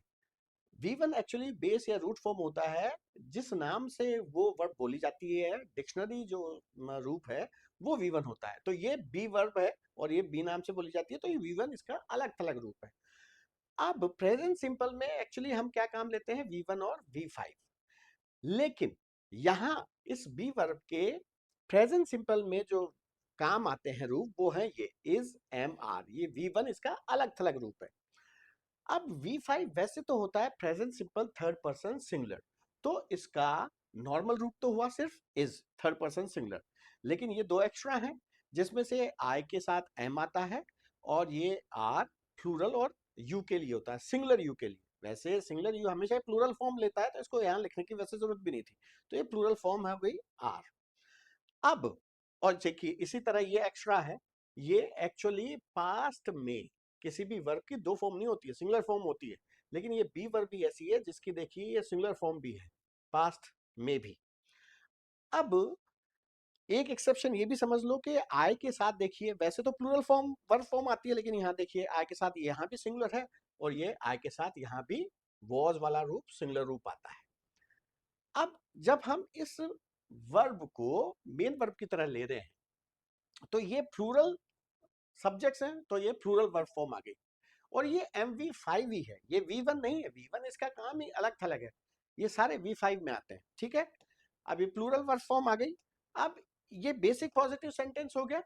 V1 एक्चुअली बेस या रूट फॉर्म होता है जिस नाम से वो वर्ब बोली जाती है, डिक्शनरी जो रूप है वो V1 होता है। तो ये बी वर्ब है और ये बी नाम से बोली जाती है तो ये V1 इसका अलग थलग रूप है। अब प्रेजेंट सिंपल में एक्चुअली हम क्या काम लेते हैं? V1 और V5। लेकिन यहां इस बी वर्ब के प्रेजेंट सिंपल में जो काम आते हैं रूप वो है ये इज, एम, आर। ये V1 इसका अलग थलग रूप है। अब V5 वैसे तो होता है present simple third person singular, तो इसका नॉर्मल रूप तो हुआ सिर्फ इज, थर्ड पर्सन सिंगुलर। लेकिन ये दो एक्स्ट्रा हैं जिसमें से आई के साथ एम आता है और ये आर प्लूरल और यू के लिए होता है, सिंगुलर यू के लिए। वैसे सिंगुलर यू हमेशा प्लूरल फॉर्म लेता है तो इसको यहाँ लिखने की वैसे जरूरत भी नहीं थी, तो ये प्लूरल फॉर्म है गई आर। अब और देखिए इसी तरह ये एक्स्ट्रा है, ये एक्चुअली पास्ट में किसी भी वर्ब की दो फॉर्म नहीं होती है, सिंगुलर फॉर्म होती है। लेकिन ये बी वर्ब भी ऐसी है जिसकी देखिए ये सिंगुलर फॉर्म भी है पास्ट में भी। अब एक एक्सेप्शन ये भी समझ लो कि आई के साथ देखिए वैसे तो प्लूरल फॉर्म वर्ब फॉर्म आती है लेकिन यहाँ देखिए आई के साथ यहाँ भी सिंगुलर है और ये आई के साथ यहाँ भी वॉज वाला रूप सिंगुलर रूप आता है। अब जब हम इस वर्ब को मेन वर्ब की तरह ले रहे हैं तो ये प्लूरल सब्जेक्ट्स हैं तो ये प्लूरल वर्ब फॉर्म आ गई और ये MV5 ही है, ये V1 नहीं है। V1 इसका काम ही अलग थलग है, ये सारे V5 में आते हैं। ठीक है। अब ये प्लूरल वर्ब फॉर्म आ गई। अब ये बेसिक पॉजिटिव सेंटेंस हो गया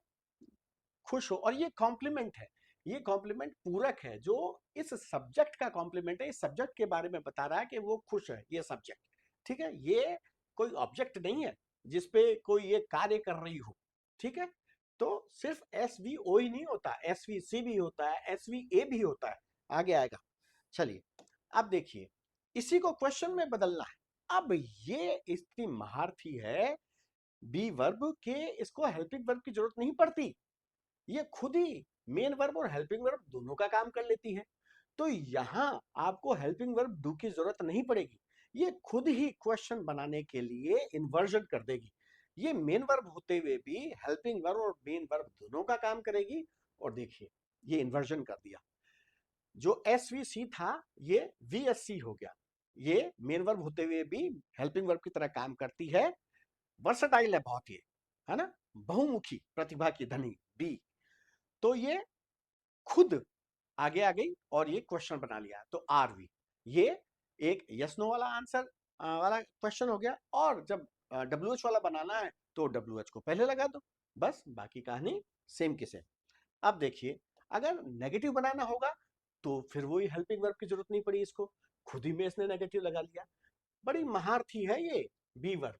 खुश हो, और ये कॉम्प्लीमेंट है, ये कॉम्प्लीमेंट पूरक है जो इस सब्जेक्ट का कॉम्प्लीमेंट है, इस सब्जेक्ट के बारे में बता रहा है कि वो खुश है ये सब्जेक्ट। ठीक है। ये कोई ऑब्जेक्ट नहीं है जिसपे कोई ये कार्य कर रही हो। ठीक है। तो सिर्फ SVO ही नहीं होता, SVC भी होता है, SVA भी होता है, आगे आएगा। चलिए अब देखिए इसी को क्वेश्चन में बदलना है। अब ये इतनी महारथी है बी वर्ब के इसको हेल्पिंग वर्ब की जरूरत नहीं पड़ती, ये खुद ही मेन वर्ब और हेल्पिंग वर्ब दोनों का काम कर लेती है। तो यहां आपको हेल्पिंग वर्ब डू की जरूरत नहीं पड़ेगी, ये खुद ही क्वेश्चन बनाने के लिए इन्वर्जन कर देगी। ये मेन वर्ब होते हुए भी हेल्पिंग वर्ब और मेन वर्ब दोनों का काम करेगी। और देखिए ये इन्वर्जन कर दिया, जो SVC था ये VSC हो गया। ये मेन वर्ब होते हुए भी हेल्पिंग वर्ब की तरह काम करती है, वर्सटाइल है बहुत, ये है ना, बहुमुखी प्रतिभा की धनी बी। तो ये खुद आगे आ गई और ये क्वेश्चन बना लिया, तो RV ये एक यस नो वाला आंसर वाला क्वेश्चन हो गया। और जब WH वाला बनाना है तो WH को पहले लगा दो, बस बाकी कहानी सेम की सेम। अब देखिए, अगर नेगेटिव बनाना होगा तो फिर वही हेल्पिंग वर्ब की जरूरत नहीं पड़ी इसको, खुद ही में इसने नेगेटिव लगा लिया। बड़ी महारथी है ये बी वर्ब।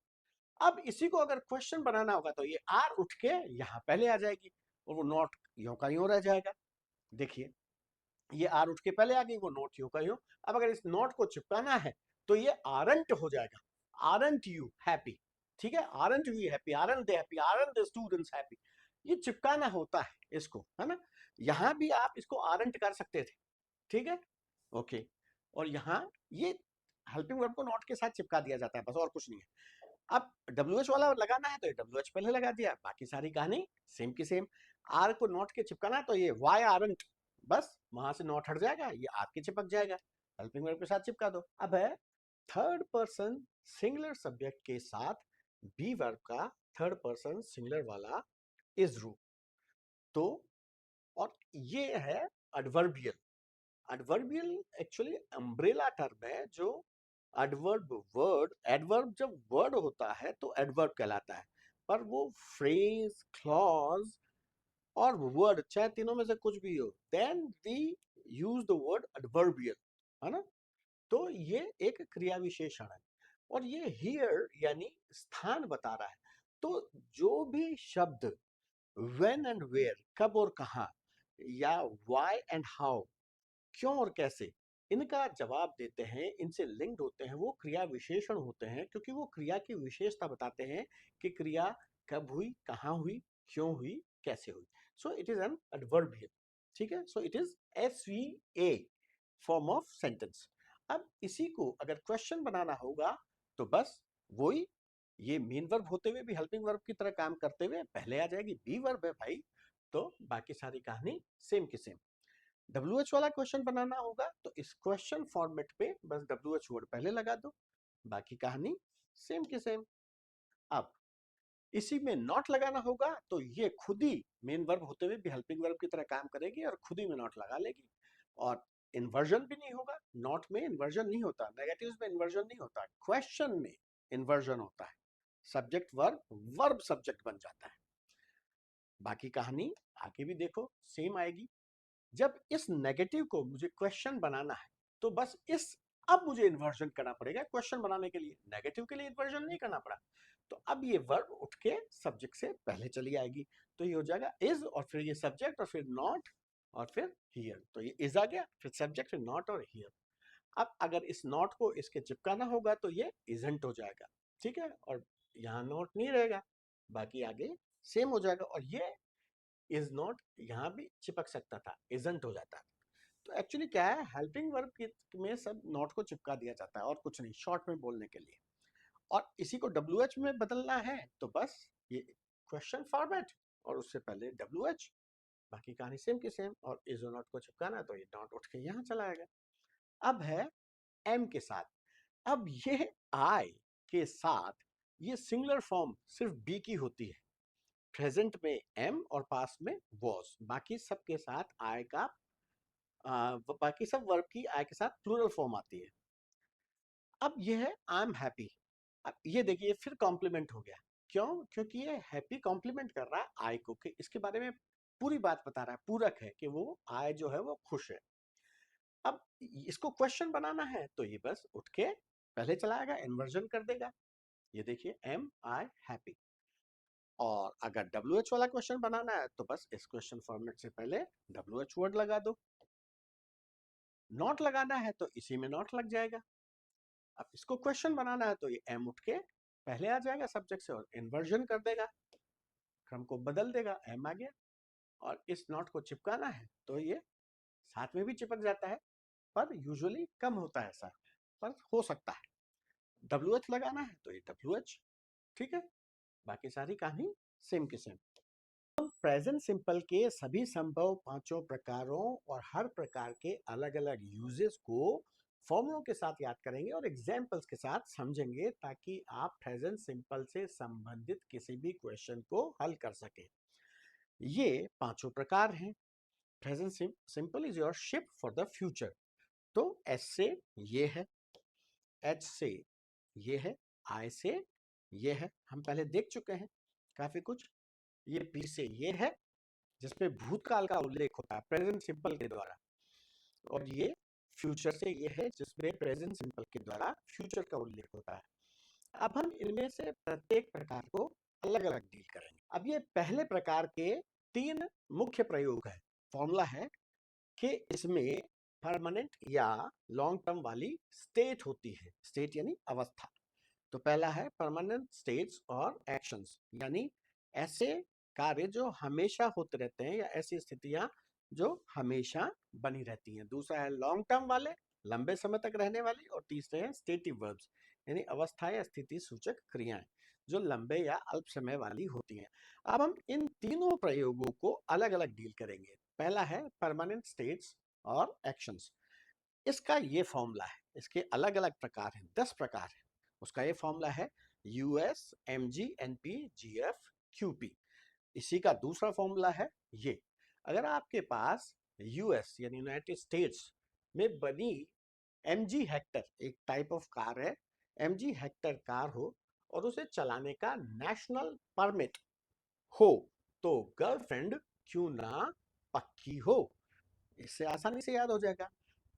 अब इसी को अगर क्वेश्चन बनाना होगा तो ये आर उठ के यहां पहले आ जाएगी और वो नॉट यों का यों रह जाएगा। देखिए, ये आर उठ के पहले आ गई, वो नॉट यों का यों। अब अगर इस नॉट को चिपकाना है तो ये आरंट हो जाएगा, आरंट यू हैप्पी। ठीक है, aren't you happy, aren't they happy, aren't the students happy. ये चिपकाना होता है इसको, है ना। यहां भी आप इसको आरंट कर सकते थे, ठीक है, ओके। और यहाँ ये हेल्पिंग वर्ब को नॉट के साथ चिपका दिया जाता है, बस और कुछ नहीं है। अब WH वाला लगाना है तो ये WH पहले लगा दिया, बाकी सारी कहानी सेम की सेम। आर को नॉट के चिपकाना है तो ये वाई आरंट, बस वहां से नॉट हट जाएगा, ये आर के चिपक जाएगा, हेल्पिंग वर्ब के साथ चिपका दो। अब है थर्ड पर्सन सिंगुलर सब्जेक्ट के साथ बी वर्ब का थर्ड पर्सन सिंगुलर वाला इज रू। तो और ये है adverbial. Adverbial actually umbrella term है, जो एडवर्ब वर्ड, एडवर्ब जब वर्ड होता है तो एडवर्ब कहलाता है, पर वो फ्रेज, क्लॉज और वर्ड चाहे तीनों में से कुछ भी हो, then we use the word adverbial, है ना। तो ये एक क्रिया विशेषण है और ये हियर यानी स्थान बता रहा है। तो जो भी शब्द व्हेन एंड वेयर, कब और कहां, या व्हाई एंड हाउ, क्यों और कैसे, इनका जवाब देते हैं, इनसे लिंक्ड होते हैं, वो क्रिया विशेषण होते हैं, क्योंकि वो क्रिया की विशेषता बताते हैं कि क्रिया कब हुई, कहां हुई, क्यों हुई, कैसे हुई। सो इट इज एन एडवर्बियल। ठीक है, सो it is SVA form of sentence. अब इसी को अगर क्वेश्चन बनाना होगा तो बस वही, ये मेन वर्ब होते हुए भी हेल्पिंग वर्ब की तरह काम करते हुए पहले आ जाएगी, बी वर्ब है भाई, तो बाकी सारी कहानी सेम की सेम। WH वाला क्वेश्चन बनाना होगा तो इस क्वेश्चन फॉर्मेट पे बस WH वर्ड पहले लगा दो, बाकी कहानी सेम की सेम। अब इसी में नॉट लगाना होगा तो ये खुद ही मेन वर्ब होते हुए भी हेल्पिंग वर्ब की तरह काम करेगी और खुद ही में नॉट लगा लेगी। और इन्वर्जन भी नहीं होगा, नॉट में इन्वर्जन नहीं होता, नेगेटिव्स में इन्वर्जन नहीं होता, क्वेश्चन में इन्वर्जन होता है, सब्जेक्ट वर्ब, वर्ब सब्जेक्ट बन जाता है। बाकी कहानी आगे भी देखो सेम आएगी। जब इस नेगेटिव को मुझे क्वेश्चन बनाना है तो बस इस, अब मुझे इन्वर्जन करना पड़ेगा क्वेश्चन बनाने के लिए, नेगेटिव के लिए इन्वर्जन नहीं करना पड़ा। तो अब ये वर्ब उठ के सब्जेक्ट से पहले चली आएगी, तो ये हो जाएगा इज और फिर ये सब्जेक्ट और फिर नॉट और फिर हियर, तो ये इज आ गया, फिर सब्जेक्ट, फिर नॉट और हियर। अब अगर इस नॉट को इसके चिपकाना होगा तो ये इजंट हो जाएगा, ठीक है, और यहाँ नॉट नहीं रहेगा, बाकी आगे सेम हो जाएगा। और ये इज नॉट यहाँ भी चिपक सकता था, इजंट हो जाता। तो एक्चुअली क्या है, हेल्पिंग वर्ब में सब नॉट को चिपका दिया जाता है और कुछ नहीं, शॉर्ट में बोलने के लिए। और इसी को WH में बदलना है तो बस ये क्वेश्चन फॉर्मेट और उससे पहले WH, बाकी कहानी सेम की सेम। और इज और नॉट को चिपकाना है तो ये नॉट उठ के यहाँ चला आएगा। अब है M के साथ। अब ये I के साथ ये सिंगुलर फॉर्म सिर्फ B की होती है, प्रेजेंट में M और पास्ट में was, बाकी सब के साथ I का बाकी सब वर्ब की आई के साथ प्लूरल फॉर्म आती है। अब ये है आई एम हैप्पी। अब ये देखिए फिर कॉम्प्लीमेंट हो गया, क्यों, क्योंकि ये हैप्पी कॉम्प्लीमेंट कर रहा है आई को, कि इसके बारे में पूरी बात बता रहा है, पूरक है कि वो आई जो है वो खुश है। अब इसको क्वेश्चन बनाना है तो ये बस उठ के पहले चलाएगा, इन्वर्जन कर देगा, ये देखिए एम आई हैप्पी। और अगर WH वाला क्वेश्चन बनाना है तो बस इस क्वेश्चन फॉर्मेट से पहले WH वर्ड लगा दो। नॉट लगाना है तो इसी में नॉट लग जाएगा। अब इसको क्वेश्चन बनाना है तो ये एम उठ के पहले आ जाएगा सब्जेक्ट से और इन्वर्जन कर देगा, क्रम को बदल देगा, एम आ गया। और इस नॉट को चिपकाना है तो ये साथ में भी चिपक जाता है, पर यूजुअली कम होता है ऐसा, पर हो सकता है। WH लगाना है तो ये WH, ठीक है, बाकी सारी कहानी सेम की सेम। प्रेजेंट सिंपल के सभी संभव पांचों प्रकारों और हर प्रकार के अलग अलग यूजेस को फॉर्मूलों के साथ याद करेंगे और एग्जाम्पल्स के साथ समझेंगे, ताकि आप प्रेजेंट सिंपल से संबंधित किसी भी क्वेश्चन को हल कर सकें। ये पांचों प्रकार हैं। Present simple is your ship for the future. तो एस से ये है, एच से ये है, आई से ये है, हम पहले देख चुके हैं काफी कुछ। ये पी से ये है, जिसमें भूतकाल का उल्लेख होता है प्रेजेंट सिंपल के द्वारा, और ये फ्यूचर से ये है, जिसमें प्रेजेंट सिंपल के द्वारा फ्यूचर का उल्लेख होता है। अब हम इनमें से प्रत्येक प्रकार को अलग अलग डील करेंगे। अब ये पहले प्रकार के तीन मुख्य प्रयोग है। फॉर्मूला है कि इसमें परमानेंट या लॉन्ग टर्म वाली स्टेट होती है। स्टेट यानी अवस्था। तो पहला है परमानेंट स्टेट्स और एक्शंस, यानी ऐसे कार्य जो हमेशा होते रहते हैं या ऐसी स्थितियां जो हमेशा बनी रहती हैं। दूसरा है लॉन्ग टर्म वाले, लंबे समय तक रहने वाली। और तीसरे हैं स्टेटिव वर्ब्स, यानी अवस्था या स्थिति सूचक क्रियाएं जो लंबे या अल्प समय वाली होती हैं। अब हम इन तीनों प्रयोगों को अलग अलग डील करेंगे। पहला है परमानेंट स्टेट्स और एक्शंस। इसका ये फॉर्मूला है, इसके अलग अलग प्रकार हैं, 10 प्रकार है। उसका ये फॉर्मूला है US MG NP GF QP. इसी का दूसरा फॉर्मूला है ये। अगर आपके पास यूएस यानी यूनाइटेड स्टेट्स में बनी एमजी हेक्टर, एक टाइप ऑफ कार है, एमजी हेक्टर कार हो और उसे चलाने का नेशनल परमिट हो, तो गर्लफ्रेंड क्यों ना पक्की हो। इससे आसानी से याद हो जाएगा।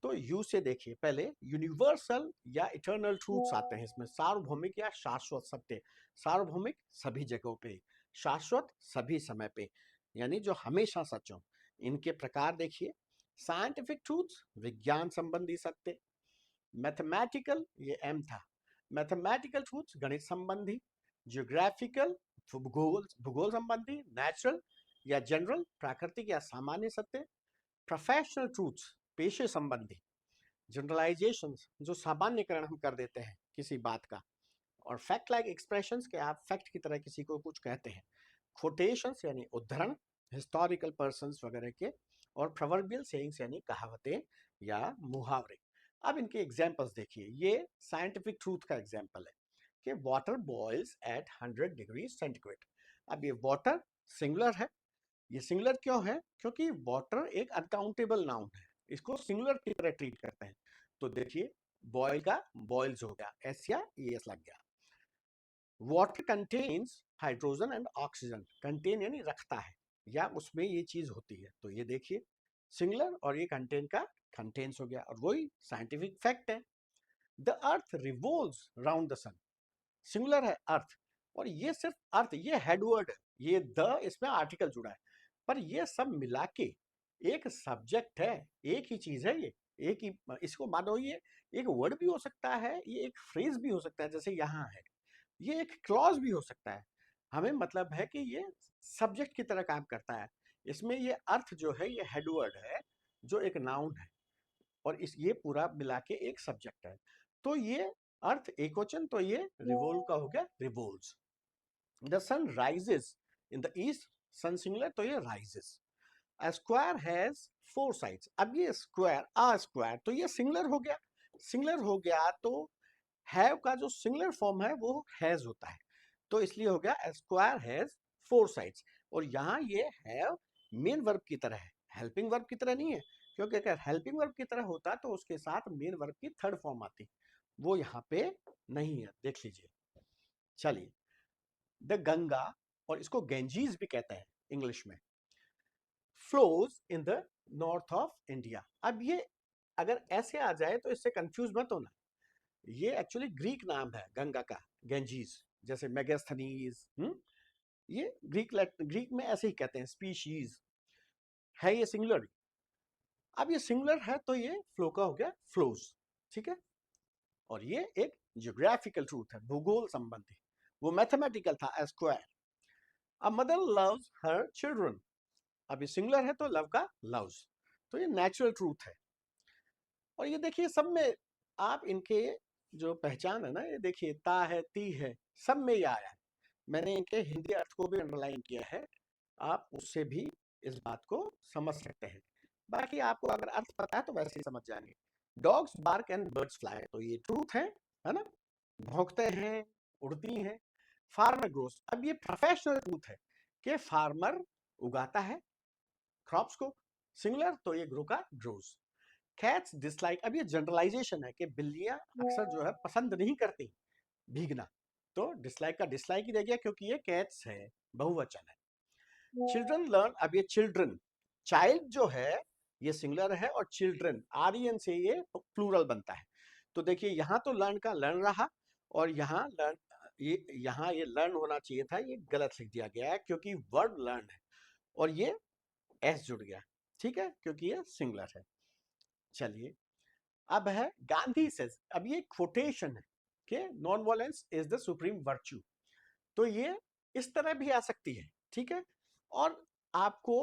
तो यू से देखिए, पहले यूनिवर्सल या इटर्नल ट्रूथ्स आते हैं इसमें। सार्वभौमिक या शाश्वत सत्य। सार्वभौमिक सभी जगहों पे, शाश्वत सभी समय पे, यानी जो हमेशा सच हो। इनके प्रकार देखिए, साइंटिफिक ट्रूथ्स विज्ञान संबंधी सत्य। मैथमेटिकल, ये एम था, मैथमेटिकल ट्रूथ्स गणित संबंधी। जियोग्राफिकल, भूगोल भूगोल संबंधी। नेचुरल या जनरल, प्राकृतिक या सामान्य सत्य। प्रोफेशनल ट्रूथ्स पेशे संबंधी। जनरलाइजेशंस, जो सामान्यकरण हम कर देते हैं किसी बात का। और फैक्ट लाइक एक्सप्रेशंस, के आप फैक्ट की तरह किसी को कुछ कहते हैं। कोटेशंस यानी उद्धरण, हिस्टोरिकल पर्संस वगैरह के। और प्रोवर्बियल सेइंग्स यानी कहावतें या मुहावरे। अब इनके एग्जांपल्स देखिए। ये साइंटिफिक ट्रूथ का एग्जांपल है कि water boils at 100 degree centigrade. अब ये वाटर सिंगुलर है। ये सिंगुलर क्यों है? क्योंकि वाटर एक अनकाउंटेबल नाउन है, इसको सिंगुलर की तरह ट्रीट करते हैं। तो देखिए, बॉयल का बॉइल्स हो गया, एस या एस लग गया। Water contains hydrogen and oxygen. Contain यानी रखता है या उसमें ये चीज होती है। तो ये देखिए सिंगुलर, और ये कंटेन का कंटेन्स हो गया, और वही साइंटिफिक फैक्ट है। The earth revolves round the sun. Singular है अर्थ, और ये सिर्फ अर्थ, ये हेडवर्ड है, ये द इसमें आर्टिकल जुड़ा है, पर ये सब मिला के एक सब्जेक्ट है, एक ही चीज है ये। एक ही, इसको मानो ये एक वर्ड भी हो सकता है, ये एक फ्रेज भी हो सकता है, जैसे यहाँ है, ये एक क्लॉज भी हो सकता है। हमें मतलब है कि ये सब्जेक्ट की तरह काम करता है। इसमें ये अर्थ जो है ये हेडवर्ड है, जो एक नाउन है, और इस ये पूरा मिला के एक सब्जेक्ट है। तो ये अर्थ एकवचन, तो ये रिवोल्व का हो गया revolves. The sun rises in the east, sun singular, तो ये rises. A square has 4 sides। अब ये स्क्वायर, आ स्क्वायर, तो ये सिंगुलर हो गया। सिंगुलर हो गया तो हैव का जो सिंगुलर फॉर्म है वो हैज होता है, तो इसलिए हो गया a square has 4 sides। और यहाँ ये हैव मेन वर्ब की तरह है, हेल्पिंग वर्ब की तरह नहीं है। क्योंकि अगर हेल्पिंग वर्ब की तरह होता तो उसके साथ मेन वर्ब की थर्ड फॉर्म आती, वो यहाँ पे नहीं है, देख लीजिए। चलिए, द गंगा, और इसको गेंजीज भी कहते हैं इंग्लिश में, flows in the north of India. अब ये अगर ऐसे आ जाए तो इससे कंफ्यूज मत होना, ये एक्चुअली ग्रीक नाम है गंगा का, गेंजीज, जैसे मेगास्थनीज। ये ग्रीक में ऐसे ही कहते हैं, स्पीशीज है ये सिंगुलर। अब ये सिंगुलर है तो ये फ्लो का हो गया फ्लोज, ठीक है। और ये एक जियोग्राफिकल ट्रूथ है, भूगोल संबंधी। वो मैथमेटिकल था, square. A mother loves her children. अब ये सिंगुलर है तो लव का लव्स, तो ये नेचुरल ट्रूथ है। और ये देखिए सब में आप इनके जो पहचान है ना, ये देखिए ता है, ती है, सब में ये आया है। मैंने इनके हिंदी अर्थ को भी अंडरलाइन किया है। आप उससे भी इस बात को समझ सकते हैं। बाकी आपको अगर अर्थ पता है तो वैसे ही समझ जाएंगे। Dogs bark and birds fly, तो ये ट्रूथ है ना? भौंकते हैं, उड़ती हैं। फार्मर ग्रोस, अब ये प्रोफेशनल ट्रूथ है कि फार्मर उगाता है क्रॉप्स को। सिंगुलर तो ये ग्रो का ग्रोस। कैट्स डिसलाइक, अब ये जनरलाइजेशन है कि बिल्लियां अक्सर जो है पसंद नहीं करती भीगना, तो डिसलाइक का डिसलाइक ही रह गया क्योंकि ये कैट्स है, बहुवचन है। चिल्ड्रन लर्न, अब ये चिल्ड्रन, चाइल्ड जो है ये सिंगुलर है और चिल्ड्रन आर्यन से ये प्लूरल बनता है। तो देखिए यहाँ तो लर्न का लर्न रहा और यहाँ लर्न, ये लर्न होना चाहिए था, ये गलत लिख दिया गया है क्योंकि वर्ड लर्न है और ये एस जुड़ गया, ठीक है, क्योंकि ये सिंगुलर है। चलिए अब है गांधी सेज, अब ये कोटेशन है कि non violence is the supreme virtue, तो ये इस तरह भी आ सकती है, ठीक है। और आपको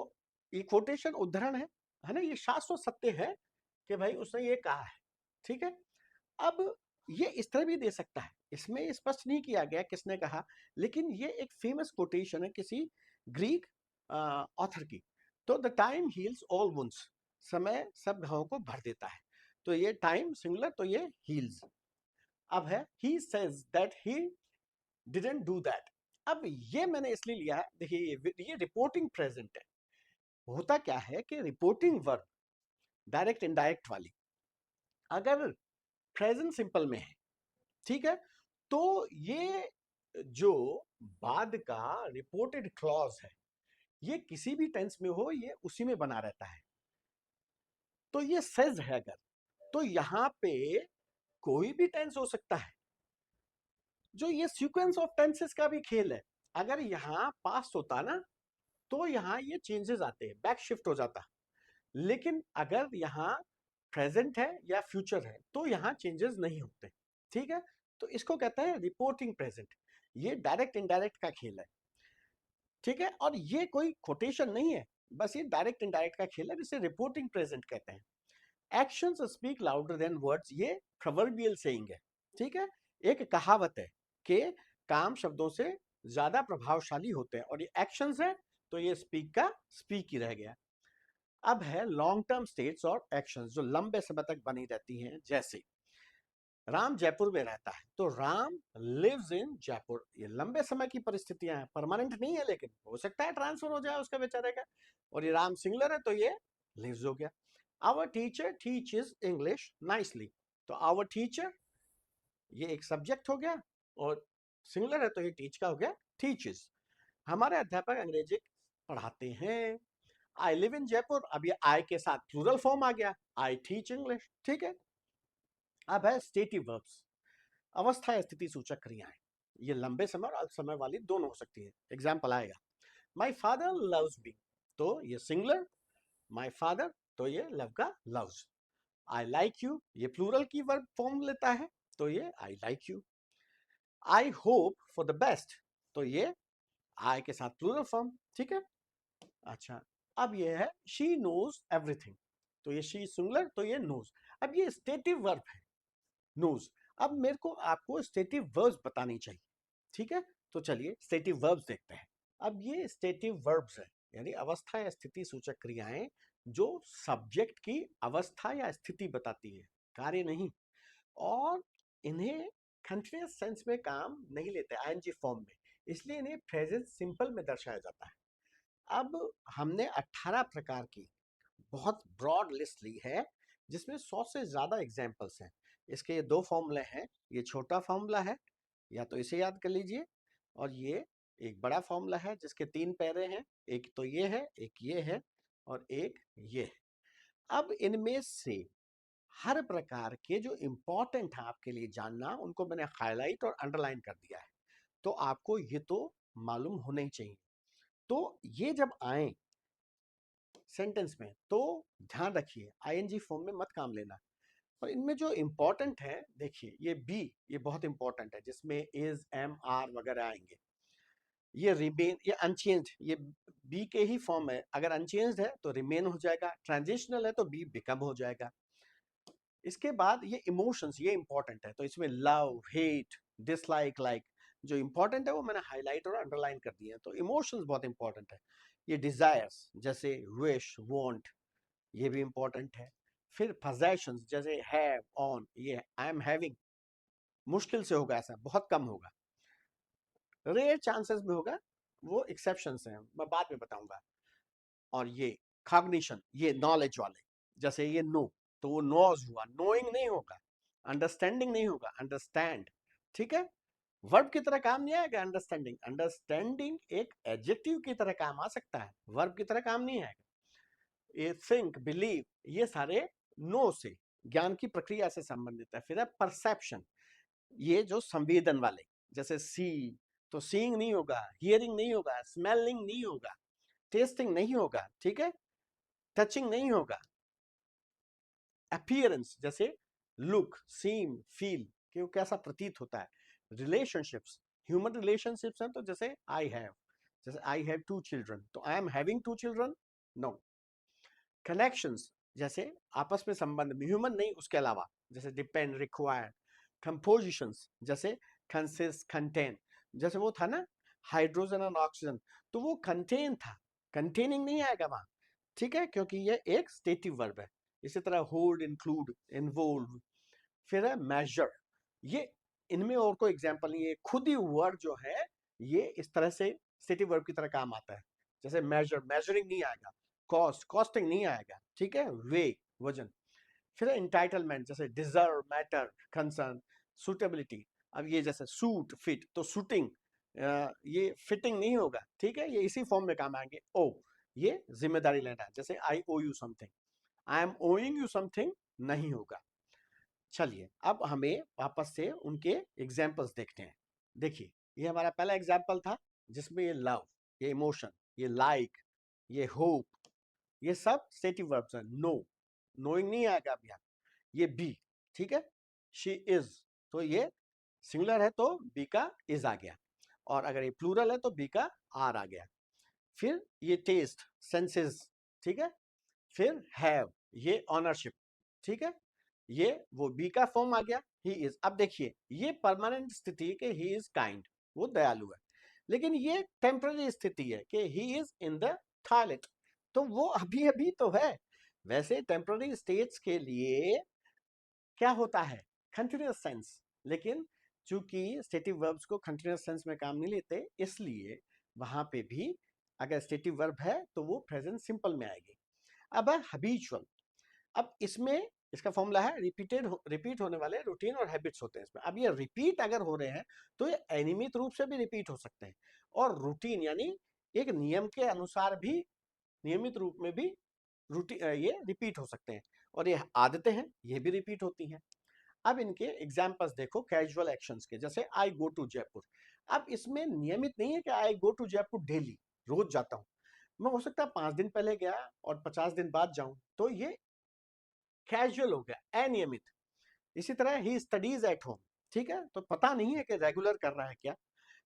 ये कोटेशन उद्धरण है ना, ये शाश्वत सत्य है कि भाई उसने ये कहा है, ठीक है। अब ये इस तरह भी दे सकता है, इसमें स्पष्ट नहीं किया गया किसने कहा, लेकिन ये एक फेमस कोटेशन है किसी ग्रीक ऑथर की। तो the time heals all wounds, समय सब घावों को भर देता है, तो ये टाइम सिंगुलर तो ये हील्स। अब है he says that he didn't do that, अब ये मैंने इसलिए लिया है, देखिए ये रिपोर्टिंग प्रेजेंट है। होता क्या है कि रिपोर्टिंग वर्ब डायरेक्ट इनडायरेक्ट वाली अगर प्रेजेंट सिंपल में है, ठीक है, तो ये जो बाद का रिपोर्टेड क्लॉज है ये किसी भी टेंस में हो ये उसी में बना रहता है। तो ये सेज है अगर, तो यहां पे कोई भी टेंस हो सकता है, जो ये सीक्वेंस ऑफ टेंसेस का भी खेल है। अगर यहाँ पास्ट होता ना तो यहाँ ये चेंजेस आते हैं, बैक शिफ्ट हो जाता। लेकिन अगर यहाँ प्रेजेंट है या फ्यूचर है तो यहाँ चेंजेस नहीं होते, ठीक है। तो इसको कहते हैं रिपोर्टिंग प्रेजेंट, ये डायरेक्ट इनडायरेक्ट का खेल है, ठीक है। और ये कोई कोटेशन नहीं है, बस ये डायरेक्ट इनडायरेक्ट का खेल है, जिसे रिपोर्टिंग प्रेजेंट कहते हैं। Actions speak louder than words, ये प्रोवर्बियल सेइंग है, ठीक है। एक कहावत है कि काम शब्दों से ज्यादा प्रभावशाली होते हैं, और ये एक्शंस है तो ये स्पीक का स्पीक ही रह गया। अब है लॉन्ग टर्म स्टेट्स और एक्शंस जो लंबे समय तक बनी रहती हैं, जैसे राम जयपुर में रहता है तो राम लिव्स इन जयपुर, ये लंबे समय की परिस्थितियां हैं, परमानेंट नहीं है, लेकिन हो सकता है ट्रांसफर हो जाए उसका बेचारे का। और ये राम सिंगुलर है तो ये लिव्स हो गया। Our teacher teaches English nicely, तो आवर टीचर ये एक सब्जेक्ट हो गया और सिंगुलर है तो ये टीच का हो गया टीचेस। हमारे अध्यापक अंग्रेजी पढ़ाते हैं। आई लिव इन जयपुर, अब ये आई के साथ प्लूरल फॉर्म आ गया, आई टीच इंग्लिश, ठीक है। अब है स्टेटिव वर्ब्स, अवस्था या स्थिति सूचक क्रियाएं, ये लंबे समय और अल्प समय वाली दोनों हो सकती है। एग्जाम्पल आएगा, माई फादर लव्स मी, तो ये सिंगुलर, माई फादर तो ये लव का लव्स। आई लाइक यू, ये प्लूरल की वर्ब फॉर्म लेता है तो ये I like you. I hope for the best, तो ये आई के साथ प्लूरल फॉर्म, ठीक है। अच्छा, अब ये है शी नोज एवरीथिंग, तो ये शी सिंगुलर तो ये नोज। अब ये स्टेटिव वर्ब है नोज। अब मेरे को आपको स्टेटिव वर्ब्स बतानी चाहिए, ठीक है। तो चलिए स्टेटिव वर्ब्स देखते हैं। अब ये स्टेटिव वर्ब्स है, यानी अवस्था या स्थिति सूचक क्रियाएं जो सब्जेक्ट की अवस्था या स्थिति बताती है, कार्य नहीं। और इन्हें कंटिन्यूअस सेंस में काम नहीं लेते आईएनजी फॉर्म में, इसलिए इन्हें प्रेजेंट सिंपल में दर्शाया जाता है। अब हमने 18 प्रकार की बहुत ब्रॉड लिस्ट ली है जिसमें 100 से ज्यादा एग्जाम्पल्स हैं। इसके ये दो फॉर्मूले हैं, ये छोटा फॉर्मूला है या तो इसे याद कर लीजिए, और ये एक बड़ा फॉर्मूला है जिसके 3 पैरे हैं, एक तो ये है, एक ये है और एक ये है। अब इनमें से हर प्रकार के जो इंपॉर्टेंट है आपके लिए जानना, उनको मैंने हाईलाइट और अंडरलाइन कर दिया है, तो आपको ये तो मालूम होना ही चाहिए। तो ये जब आए सेंटेंस में तो ध्यान रखिए आईएनजी फॉर्म में मत काम लेना। और इनमें जो इंपॉर्टेंट है, देखिए ये बी, ये बहुत इंपॉर्टेंट है, जिसमें इज एम आर वगैरह आएंगे। ये रिमेन, ये अनचेंज्ड, ये बी के ही फॉर्म है, अगर अनचेंज्ड है तो रिमेन हो जाएगा, ट्रांजिशनल है तो बी बिकम हो जाएगा। इसके बाद ये इमोशंस, ये इंपॉर्टेंट है, तो इसमें लव, हेट, डिसलाइक, लाइक, जो इंपॉर्टेंट है वो मैंने हाईलाइट और अंडरलाइन कर दिए हैं। तो इमोशंस बहुत इंपॉर्टेंट है। ये डिजायर्स जैसे विश, वांट, ये भी इंपॉर्टेंट है। फिर पोजेशंस जैसे हैव, ऑन, ये आई एम हैविंग, मुश्किल से होगा, ऐसा बहुत कम होगा, रेयर चांसेस में होगा, वो एक्सेप्शंस हैं, मैं बाद में बताऊंगा। और ये कॉग्निशन, ये नॉलेज वाले, जैसे ये नो, तो वो नोज हुआ, नोइंग नहीं होगा, अंडरस्टैंडिंग नहीं होगा, अंडरस्टैंड, ठीक है। वर्ब की तरह काम नहीं आएगा अंडरस्टैंडिंग, अंडरस्टैंडिंग एक एडजेक्टिव की तरह काम आ सकता है, वर्ब की तरह काम नहीं आएगा। ये थिंक, बिलीव, ये सारे नो से, ज्ञान की प्रक्रिया से संबंधित है। फिर है परसेप्शन, ये जो संवेदन वाले, जैसे सी, तो सीइंग नहीं होगा, हियरिंग नहीं होगा, स्मेलिंग नहीं होगा, टेस्टिंग नहीं होगा, ठीक है, टचिंग नहीं होगा। अपीयरेंस जैसे लुक, सीम, फील, कि वो कैसा प्रतीत होता है। रिलेशनशिप्स, ह्यूमन रिलेशनशिप्स हैं, तो जैसे आई हैव 2 चिल्ड्रन, तो आई एम हैविंग 2 चिल्ड्रन, नो। कनेक्शंस जैसे आपस में संबंध में, ह्यूमन नहीं उसके अलावा, जैसे डिपेंड, रिक्वायर। कंपोजिशंस जैसे कंसिस्ट, कंटेन, जैसे वो था ना हाइड्रोजन और ऑक्सीजन, तो वो कंटेन था, कंटेनिंग नहीं आएगा वहां, ठीक है, क्योंकि ये एक स्टेटिव वर्ब है। इसी तरह होल्ड, इंक्लूड, इन्वोल्व। फिर है मेजर, ये इनमें और कोई एग्जाम्पल नहीं है, खुद ही वर्ड जो है ये इस तरह से स्टेटिव वर्ब की तरह काम आता है। जैसे मेजर, मेजरिंग नहीं आएगा, कॉस्ट, कॉस्टिंग नहीं आएगा, ठीक है, वे, वजन। फिर एंटाइटलमेंट जैसे डिजर्व, मैटर, कंसर्न, सूटेबिलिटी। अब ये जैसे सूट, फिट, तो सूटिंग, ये फिटिंग नहीं होगा, ठीक है, ये इसी फॉर्म में काम आएंगे। ओ, ये जिम्मेदारी लेना है, जैसे I owe you something, I am owing you something नहीं होगा। चलिए अब हमें वापस से उनके एग्जाम्पल्स देखते हैं। देखिए, ये हमारा पहला एग्जाम्पल था जिसमें ये लव, ये इमोशन, ये लाइक, ये होप, ये सब स्टेटिव वर्ब्स हैं। नो, नोइंग नहीं आएगा अब यहाँ। ये बी, ठीक है, शी इज, तो ये सिंगुलर है तो बी का इज आ गया, और अगर ये प्लूरल है तो बी का आर आ गया। फिर ये टेस्ट, सेंसेस, ठीक है। फिर हैव, ये ऑनरशिप, ठीक है, ये वो बी का फॉर्म आ गया, ही इज। अब देखिए, ये परमानेंट स्थिति है कि ही इज काइंड, वो दयालु है, लेकिन ये टेम्पररी स्थिति है कि he is in the toilet, तो वो अभी अभी तो है। वैसे टेम्पररी स्टेट्स के लिए क्या होता है, कंटिन्यूअस सेंस, लेकिन चूंकि स्टेटिव वर्ब्स को कंटिन्यूअस सेंस में काम नहीं लेते, इसलिए वहां पे भी अगर स्टेटिव वर्ब है तो वो प्रेजेंट सिंपल में आएगी। अब है हैबिचुअल। अब इसमें इसका फॉर्मूला है रिपीट होने वाले रूटीन और हैबिट्स होते हैं इसमें। अब ये रिपीट अगर हो रहे हैं तो ये अनियमित रूप से भी रिपीट हो सकते हैं, और रूटीन यानी एक नियम के अनुसार भी, नियमित रूप में भी रूटीन ये रिपीट हो सकते हैं, और ये आदतें हैं, ये भी रिपीट होती हैं। अब इनके एग्जाम्पल्स देखो कैजुअल एक्शंस के, जैसे आई गो टू जयपुर। अब इसमें नियमित नहीं है कि आई गो टू जयपुर डेली, रोज जाता हूं, मैं हो सकता है 5 दिन पहले गया और 50 दिन बाद जाऊं, तो ये कैजुअल हो गया, अनियमित। इसी तरह ही स्टडीज एट होम, ठीक है, तो पता नहीं है कि रेगुलर कर रहा है क्या।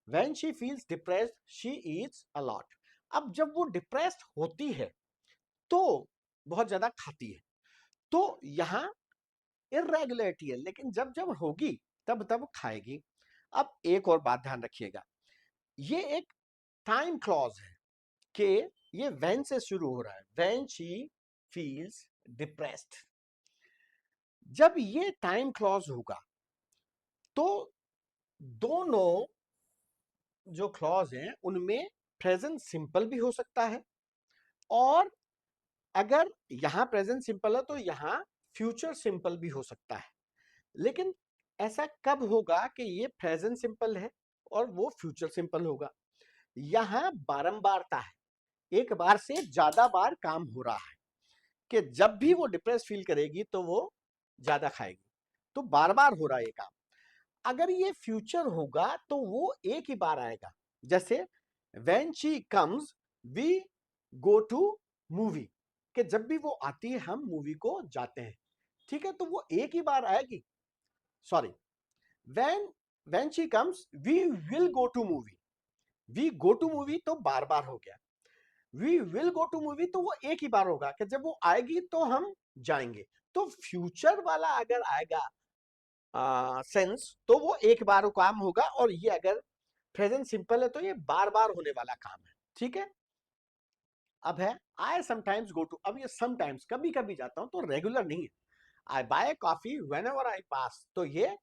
When she feels depressed she Yeats a lot. अब जब वो डिप्रेस्ड होती है तो बहुत ज्यादा खाती है, तो यहाँ इरेगुलरिटी है, लेकिन जब जब होगी तब तब खाएगी। अब एक और बात ध्यान रखिएगा, ये एक टाइम क्लॉज है कि ये व्हेन से शुरू हो रहा है, व्हेन शी फील्स डिप्रेस्ड। जब ये टाइम क्लॉज होगा तो दोनों जो क्लॉज हैं उनमें प्रेजेंट सिंपल भी हो सकता है, और अगर यहां प्रेजेंट सिंपल है तो यहां फ्यूचर सिंपल भी हो सकता है। लेकिन ऐसा कब होगा कि ये प्रेजेंट सिंपल है और वो फ्यूचर सिंपल होगा? यहां बारंबारता है, एक बार से ज्यादा बार काम हो रहा है, कि जब भी वो डिप्रेस फील करेगी तो वो ज्यादा खाएगी, तो बार बार हो रहा है ये काम। अगर ये फ्यूचर होगा तो वो एक ही बार आएगा, जैसे when she comes we go to movie, कि जब भी वो आती है हम मूवी को जाते हैं, ठीक है, तो वो एक ही बार आएगी। Sorry, when when she comes we will go to movie, we go to movie तो बार बार हो गया, we will go to movie तो वो एक ही बार होगा कि जब वो आएगी तो हम जाएंगे। तो फ्यूचर वाला अगर आएगा सेंस तो वो एक बार काम होगा, और ये अगर प्रेजेंट सिंपल है तो ये बार बार होने वाला काम है, ठीक है। अब है आई समटाइम्स गो टू, अब ये समटाइम्स कभी कभी जाता हूं, तो रेगुलर नहीं है। I buy coffee whenever I pass, तो ये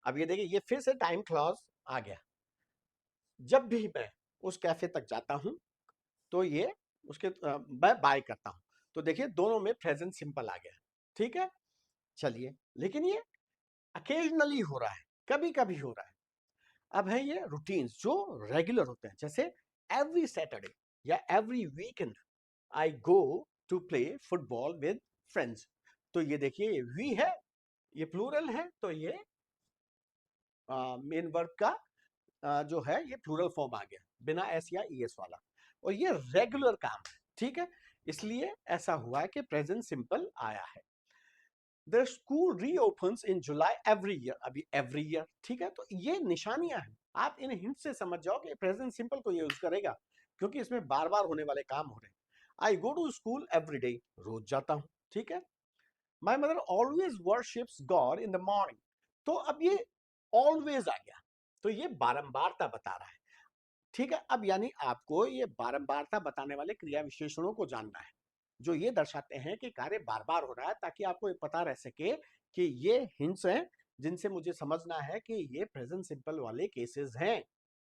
अब ये देखिए, ये फिर से टाइम क्लॉज आ गया। जब भी मैं उस कैफे तक जाता हूं तो ये उसके मैं बाय करता हूं, तो देखिए दोनों में प्रेजेंट सिंपल आ गया, ठीक है। चलिए, लेकिन ये अकेजनली हो रहा है, कभी कभी हो रहा है। अब है ये रूटीन्स जो रेगुलर होते हैं, जैसे एवरी सैटरडे या every weekend I go to play football with friends. तो ये देखिए वी है, ये प्लूरल है, तो ये मेन वर्ब का जो है ये प्लूरल फॉर्म आ गया बिना एस या ईएस वाला, और ये रेगुलर काम है, ठीक है। इसलिए ऐसा हुआ है कि प्रेजेंट सिंपल आया है। The school reopens in July every year, अभी एवरी ईयर, ठीक है। तो ये निशानियां हैं, आप इन हिंट से समझ जाओ कि प्रेजेंट सिंपल को यूज करेगा, क्योंकि इसमें बार बार होने वाले काम हो रहे हैं। I go to school every day, रोज जाता हूं, ठीक है। My mother always worships God in the morning, तो अब ये ऑलवेज आ गया, तो ये बारंबारता बता रहा है, ठीक है। अब यानी आपको ये बारंबारता बताने वाले क्रिया विशेषणों को जानना है, जो ये दर्शाते हैं कि कार्य बार बार हो रहा है, ताकि आपको ये पता रह सके कि ये हिंट्स हैं जिनसे मुझे समझना है कि ये प्रेजेंट सिंपल वाले केसेस हैं।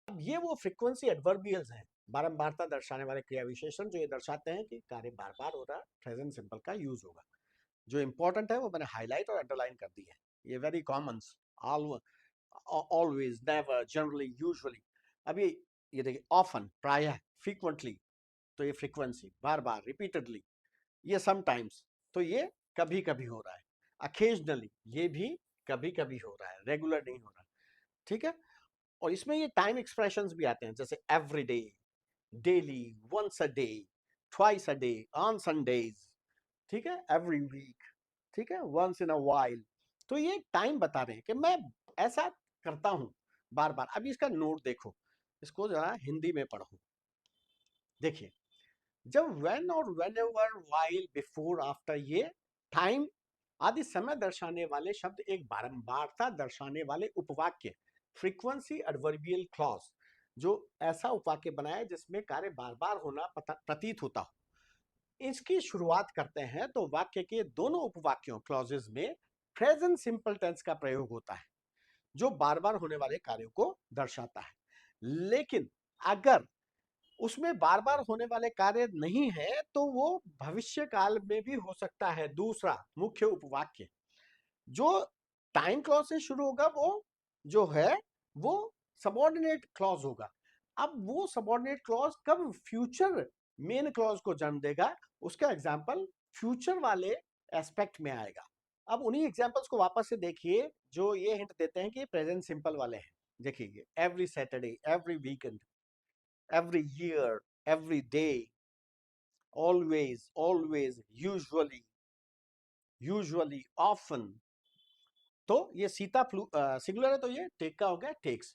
अब ये वो फ्रीक्वेंसी एडवर्बियल्स हैं, बारंबारता दर्शाने वाले क्रिया विशेषण, जो ये दर्शाते हैं कि कार्य बार बार हो रहा है, प्रेजेंट सिंपल का यूज होगा। जो इंपॉर्टेंट है वो मैंने हाईलाइट और अंडरलाइन कर दी है। ये very common, always, never, generally, usually. अभी ये देखिए, ऑफन प्रायः, फ्रीक्वेंटली, तो ये फ्रीक्वेंसी बार बार, रिपीटेडली, ये समटाइम्स, तो ये कभी कभी हो रहा है। अकेजनली, ये भी कभी कभी हो रहा है, रेगुलर नहीं हो रहा, ठीक है। और इसमें ये टाइम एक्सप्रेशंस भी आते हैं, जैसे every day, daily, once a day, twice a day, on Sundays, ठीक है, एवरी वीक, ठीक है, वंस इन अ वाइल। तो ये टाइम बता रहे हैं कि मैं ऐसा करता हूं बार बार। अभी इसका नोट देखो, इसको जरा हिंदी में पढ़ो। देखिए, जब when और whenever, while, before, after, ये टाइम आदि समय दर्शाने वाले शब्द एक बारंबारता दर्शाने वाले उपवाक्य, फ्रीक्वेंसी एडवर्बियल क्लॉज, जो ऐसा उपवाक्य बनाए जिसमें कार्य बार बार होना प्रतीत होता हो, इसकी शुरुआत करते हैं, तो वाक्य के दोनों उपवाक्यों क्लॉजेस में प्रेजेंट सिंपल टेंस का प्रयोग होता है, जो बार बार होने वाले कार्यों को दर्शाता है। लेकिन अगर उसमें बार बार होने वाले कार्य नहीं है, तो वो भविष्य काल में भी हो सकता है। दूसरा मुख्य उपवाक्य जो टाइम क्लॉज से शुरू होगा, वो जो है वो सबऑर्डिनेट क्लॉज होगा। अब वो सबऑर्डिनेट क्लॉज कब फ्यूचर मेन क्लॉज को जन्म देगा, उसका एग्जांपल फ्यूचर वाले एस्पेक्ट में आएगा। अब उन्हीं एग्जांपल्स को वापस से देखिए, जो ये हिंट देते हैं कि प्रेजेंट सिंपल वाले हैं। देखिए, every Saturday, every weekend, every year, every day, always, always, usually, usually, often। तो ये सीता सिंगुलर है, तो ये टेक का हो गया takes.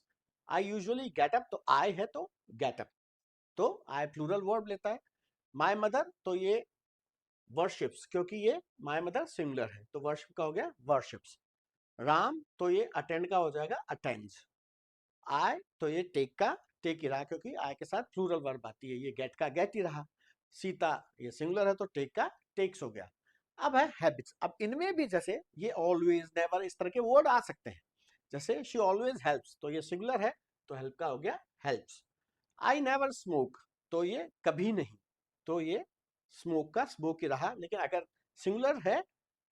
I usually get up, तो आई है तो गेट अप, तो आई प्लूरल वर्ब लेता है। माय मदर, तो ये वर्शिप्स, क्योंकि ये माय मदर सिंगुलर है, तो वर्शिप का हो गया वर्शिप्स। राम, तो ये अटेंड का हो जाएगा अटेंड्स। आय, तो ये टेक ही रहा, क्योंकि आय के साथ प्लूरल वर्ब आती है, ये गेट का गेट ही रहा। सीता, ये सिंगुलर है, तो टेक का टेक्स हो गया। अब है हैबिट्स, अब इनमें भी जैसे ये ऑलवेज, नेवर, इस तरह के वर्ड आ सकते हैं। जैसे शी ऑलवेज हेल्प्स, तो ये सिंगुलर है, तो हेल्प का हो गया हेल्प्स। आई नेवर स्मोक, तो ये कभी नहीं, तो ये स्मोक का स्मोक ही रहा। लेकिन अगर सिंगुलर है,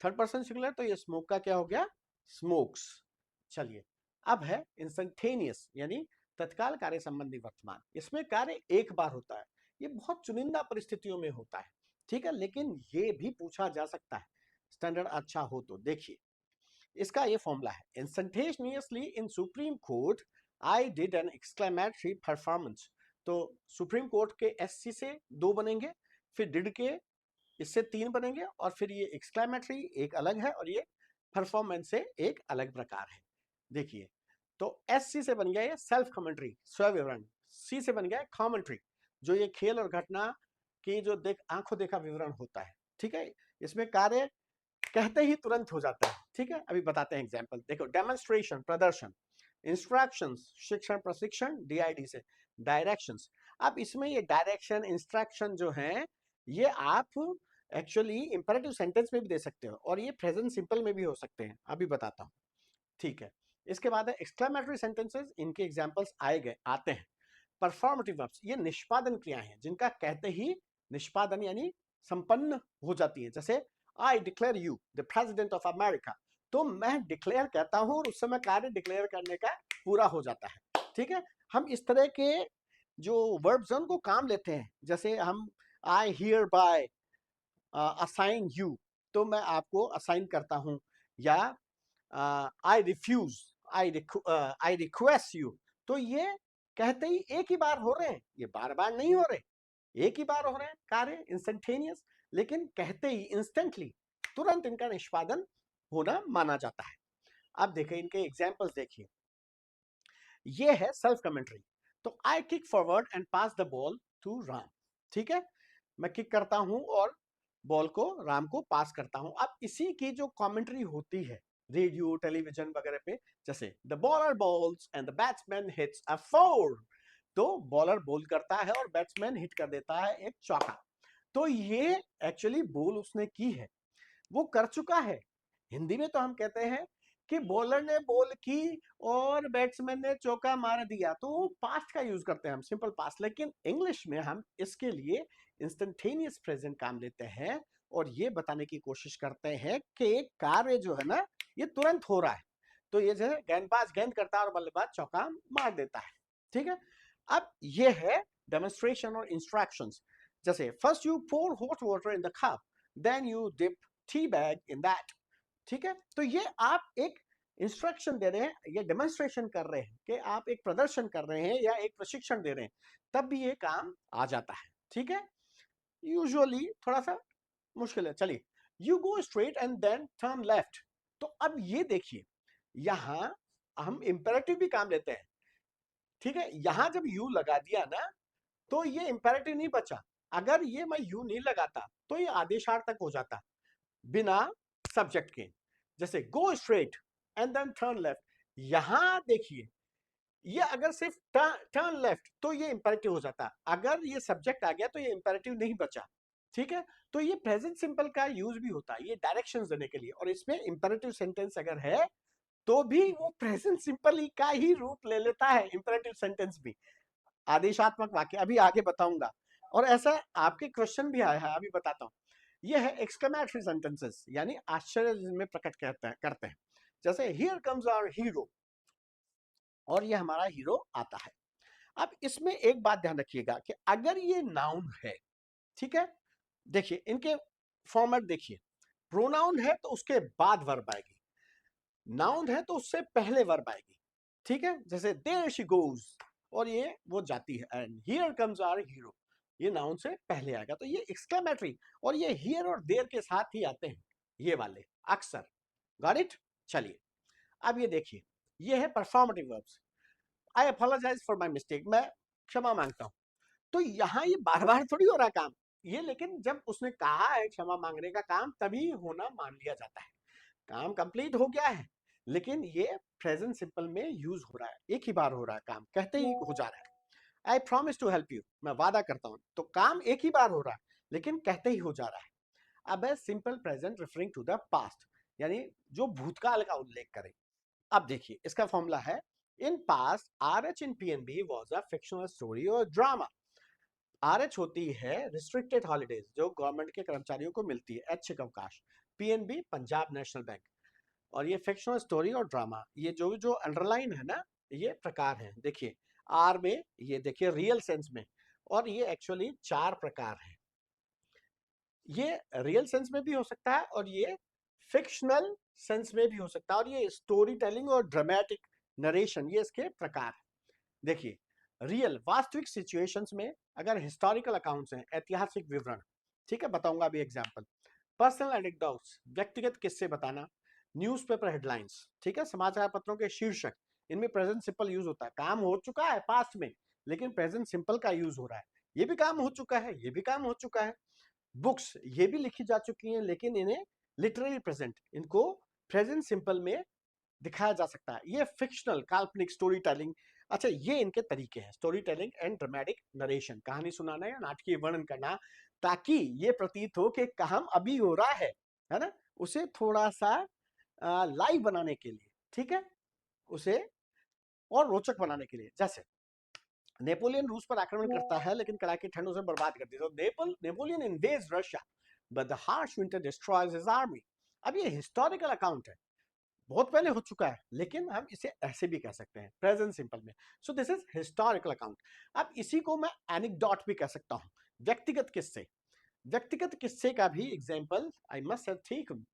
थर्ड पर्सन सिंगुलर, तो ये स्मोक का क्या हो गया, स्मोक्स। चलिए, अब है इंस्टेंटेनियस, यानी तत्काल कार्य संबंधी वर्तमान। इसमें कार्य एक बार होता है, ये बहुत चुनिंदा परिस्थितियों में होता है, ठीक है, लेकिन ये भी पूछा जा सकता है, स्टैंडर्ड अच्छा हो तो। देखिए, इसका ये फॉर्मूला है, instantaneously in supreme court I did an exclamatory performance. तो सुप्रीम कोर्ट के एससी से दो बनेंगे, फिर डिड के इससे तीन बनेंगे, और फिर ये एक्सक्लेमेटरी एक अलग है, और ये परफॉर्मेंस से एक अलग प्रकार है। देखिए, तो एस सी से बन गया ये सेल्फ कमेंट्री, स्वविवरण। सी से बन गया कमेंट्री, जो ये खेल और घटना की जो आंखों देखा विवरण होता है, ठीक है। इसमें कार्य कहते ही तुरंत हो जाता है, ठीक है। अभी बताते हैं एग्जाम्पल, देखो, डेमोन्स्ट्रेशन, प्रदर्शन, इंस्ट्रक्शंस शिक्षण प्रशिक्षण, DID से डायरेक्शंस। अब इसमें ये डायरेक्शन इंस्ट्रक्शन जो हैं ये आप एक्चुअली इंपेरेटिव सेंटेंस में भी दे सकते हो और ये प्रेजेंट सिंपल में भी हो सकते हैं, अभी बताता हूँ। ठीक है, इसके बाद है एक्सक्लेमेटरी सेंटेंसेस, इनके एग्जांपल्स आते हैं। परफॉर्मेटिव वर्ब्स, ये निष्पादन क्रियाएं हैं जिनका कहते ही निष्पादन यानी संपन्न हो जाती है। जैसे I declare you the president of America, तो मैं डिक्लेयर कहता हूं और उस समय कार्य डिक्लेयर करने का पूरा हो जाता है। ठीक है, हम इस तरह के जो वर्ब्स हैं उनको काम लेते हैं। जैसे हम I hereby assign you, तो मैं आपको असाइन करता हूं, या I refuse, I request you, तो ये कहते ही एक ही बार हो रहे हैं, ये बार बार नहीं हो रहे, एक ही बार हो रहे हैं कार्य इंस्टेंटेनियस, लेकिन कहते ही इंस्टेंटली तुरंत इनका निष्पादन होना माना जाता है। अब देखिए इनके एग्जाम्पल्स देखिए, ये है सेल्फ कमेंट्री। तो I kick forward and pass the ball to Ram. ठीक है, मैं किक करता हूं और बॉल को राम को पास करता हूं। अब इसी की जो कमेंट्री होती है रेडियो टेलीविजन वगैरह पे, जैसे the bowler balls and the batsman hits a four, तो बॉलर बॉल करता है और बैट्समैन हिट कर देता है एक चौका। तो ये एक्चुअली बॉल उसने की है, वो कर चुका है। हिंदी में तो हम कहते हैं कि बॉलर ने बॉल की और बैट्समैन ने चौका मार दिया, तो वो पास्ट का यूज करते हैं हम, सिंपल पास्ट। लेकिन इंग्लिश में हम इसके लिए इंस्टेंटेनियस प्रेजेंट काम लेते हैं और ये बताने की कोशिश करते हैं कि कार्य जो है ना ये तुरंत हो रहा है। तो ये जो है गेंदबाज गेंद करता है और बल्लेबाज चौका मार देता है। ठीक है, अब ये है डेमोन्स्ट्रेशन और इंस्ट्रक्शंस। जैसे first you pour hot water in the cup, then you dip tea bag in that. ठीक है, तो ये आप एक इंस्ट्रक्शन दे रहे हैं, ये डेमोन्स्ट्रेशन कर रहे हैं कि आप एक प्रदर्शन कर रहे हैं या एक प्रशिक्षण दे रहे हैं, तब भी ये काम आ जाता है। ठीक है, यूजुअली थोड़ा सा मुश्किल है। चलिए, you go straight and then turn left. तो अब ये देखिए, यहां हम इंपेरेटिव भी काम लेते हैं। ठीक है, यहां जब यू लगा दिया ना तो ये इंपेरेटिव नहीं बचा। अगर ये मैं यू नहीं लगाता तो ये आदेशार्थक हो जाता बिना सब्जेक्ट के। जैसे go straight and then turn left, यहां देखिए ये अगर सिर्फ टर्न लेफ्ट तो ये इंपेरेटिव हो जाता, अगर ये सब्जेक्ट आ गया तो ये इंपेरेटिव नहीं बचा। ठीक है, तो ये प्रेजेंट सिंपल का यूज भी होता है ये डायरेक्शंस देने के लिए, और इसमें इंपेरेटिव सेंटेंस अगर है तो भी वो प्रेजेंट सिंपल का ही रूप ले लेता है, इंपेरेटिव सेंटेंस भी। आदेशात्मक वाक्य अभी आगे बताऊंगा, और ऐसा आपके क्वेश्चन भी आया है, अभी बताता हूं। ये है एक्सक्लेमेटरी सेंटेंसेस, यानी आश्चर्य जिनमें प्रकट करते हैं। जैसे हियर कम्स आवर हीरो, और ये हमारा हीरो आता है। अब इसमें एक बात ध्यान रखिएगा कि अगर ये नाउन है, ठीक है, देखिए इनके फॉर्मेट देखिए, प्रोनाउन है तो उसके बाद वर्ब आएगी, नाउन है तो उससे पहले वर्ब आएगी। ठीक है, जैसे देयर शी गोज, और ये वो जाती है, and here comes our hero, ये नाउन से पहले आएगा। तो ये एक्सक्लेमेटरी, और ये हियर और देयर के साथ ही आते हैं ये वाले अक्सर। Got it? चलिए, अब ये देखिए, ये है performative verbs. I apologise for my mistake, मैं क्षमा मांगता हूं। तो यहां ये बार बार थोड़ी हो रहा काम ये, लेकिन जब उसने कहा है क्षमा मांगने का काम, तभी होना मान लिया जाता है। काम कंप्लीट हो गया है, लेकिन ये प्रेजेंट सिंपल में यूज हो रहा है, एक ही बार हो रहा है, काम कहते ही हो जा रहा है। I promise to help you, मैं वादा करता हूं, तो काम एक ही बार हो रहा है लेकिन कहते ही हो जा रहा है। अब है simple present referring to the past, यानी जो भूतकाल का उल्लेख करे। अब देखिए इसका फॉर्मूला है, in past R H in P N B was a fictional story और ड्रामा। आर एच होती है रिस्ट्रिक्टेड हॉलीडेज, जो गवर्नमेंट के कर्मचारियों को मिलती है, ऐच्छिक अवकाश। PNB Punjab national bank. और ये फिक्शनल स्टोरी और ड्रामा, ये जो जो अंडरलाइन है ना, ये प्रकार है। देखिए आर में ये देखिए रियल सेंस में, और ये एक्चुअली 4 प्रकार हैं। ये रियल सेंस में भी हो सकता है और ये फिक्शनल सेंस में भी हो सकता है, और ये स्टोरी टेलिंग और ड्रामेटिक नरेशन, ये इसके प्रकार है। देखिए रियल वास्तविक सिचुएशंस में, अगर हिस्टोरिकल अकाउंट्स हैं, ऐतिहासिक विवरण, ठीक है, बताऊंगा अभी एग्जांपल। पर्सनल एनेक्डोट्स, व्यक्तिगत किस्से बताना। न्यूज़पेपर हेडलाइंस, ठीक है, समाचार पत्रों के शीर्षक, इनमें प्रेजेंट सिंपल यूज होता है। काम हो चुका है पास्ट में, लेकिन प्रेजेंट सिंपल का यूज हो रहा है। ये भी काम हो चुका है, ये भी काम हो चुका है। बुक्स, ये भी लिखी जा चुकी हैं, लेकिन इन्हें लिटररी प्रेजेंट, इनको प्रेजेंट सिंपल में दिखाया जा सकता है। ये फिक्शनल काल्पनिक स्टोरी टेलिंग, अच्छा ये इनके तरीके हैं, story telling and dramatic narration, कहानी सुनाना या नाटकीय वर्णन करना, ताकि ये प्रतीत हो कि काम अभी हो रहा है ना, उसे थोड़ा सा लाइव बनाने के लिए, ठीक है, उसे और रोचक बनाने के लिए। जैसे नेपोलियन रूस पर आक्रमण करता है लेकिन कड़ाके ठंड उसे बर्बाद कर देती है, तो Napoleon invades Russia but the harsh winter destroys his army. अब ये हिस्टोरिकल अकाउंट है, बहुत पहले हो चुका है, लेकिन हम इसे ऐसे भी कह सकते हैं प्रेजेंट सिंपल में। So this is historical account. अब इसी को मैं एनेक्डोट भी कह सकता हूं, व्यक्तिगत किस्से। व्यक्तिगत किस्से का भी example I must have taken,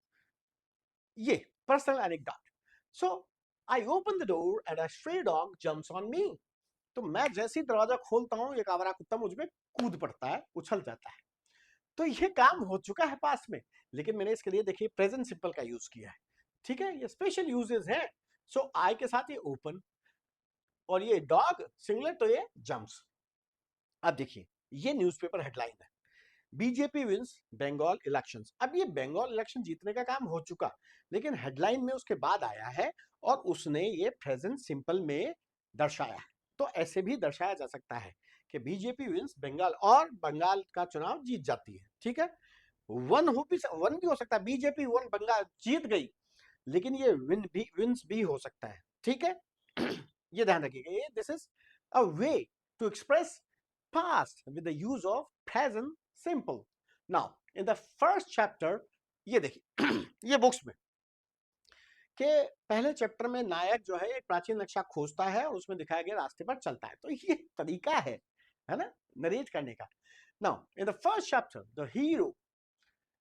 ये personal anecdote. So I open the door and a stray dog jumps on me. तो मैं जैसे ही दरवाजा खोलता हूं, एक आवारा कुत्ता मुझ में कूद पड़ता है, उछल जाता है। तो ये काम हो चुका है पास में, लेकिन मैंने इसके लिए देखिए प्रेजेंट सिंपल का यूज किया है, ठीक है, ये स्पेशल यूजेस है। सो आई के साथ ये ओपन, और ये डॉग सिंगुलर तो ये जंप्स। अब देखिए ये न्यूज़पेपर हेडलाइन है, बीजेपी विंस बंगाल इलेक्शंस। अब ये बंगाल इलेक्शन जीतने का काम हो चुका, लेकिन हेडलाइन में उसके बाद आया है और उसने ये प्रेजेंट सिंपल में दर्शाया है। तो ऐसे भी दर्शाया जा सकता है कि बीजेपी विंस बंगाल, और बंगाल का चुनाव जीत जाती है, ठीक है। वन भी हो सकता है, बीजेपी वन बंगाल जीत गई, लेकिन ये विंस भी हो सकता है, ठीक है। ये ध्यान रखिएगा, ये this is a way to express past with the use of present simple. Now, in the first chapter, ये देखिए ये बुक्स में कि पहले चैप्टर में नायक जो है एक प्राचीन नक्शा खोजता है और उसमें दिखाया गया रास्ते पर चलता है। तो ये तरीका है ना, नरेट करने का। Now in the first chapter the hero,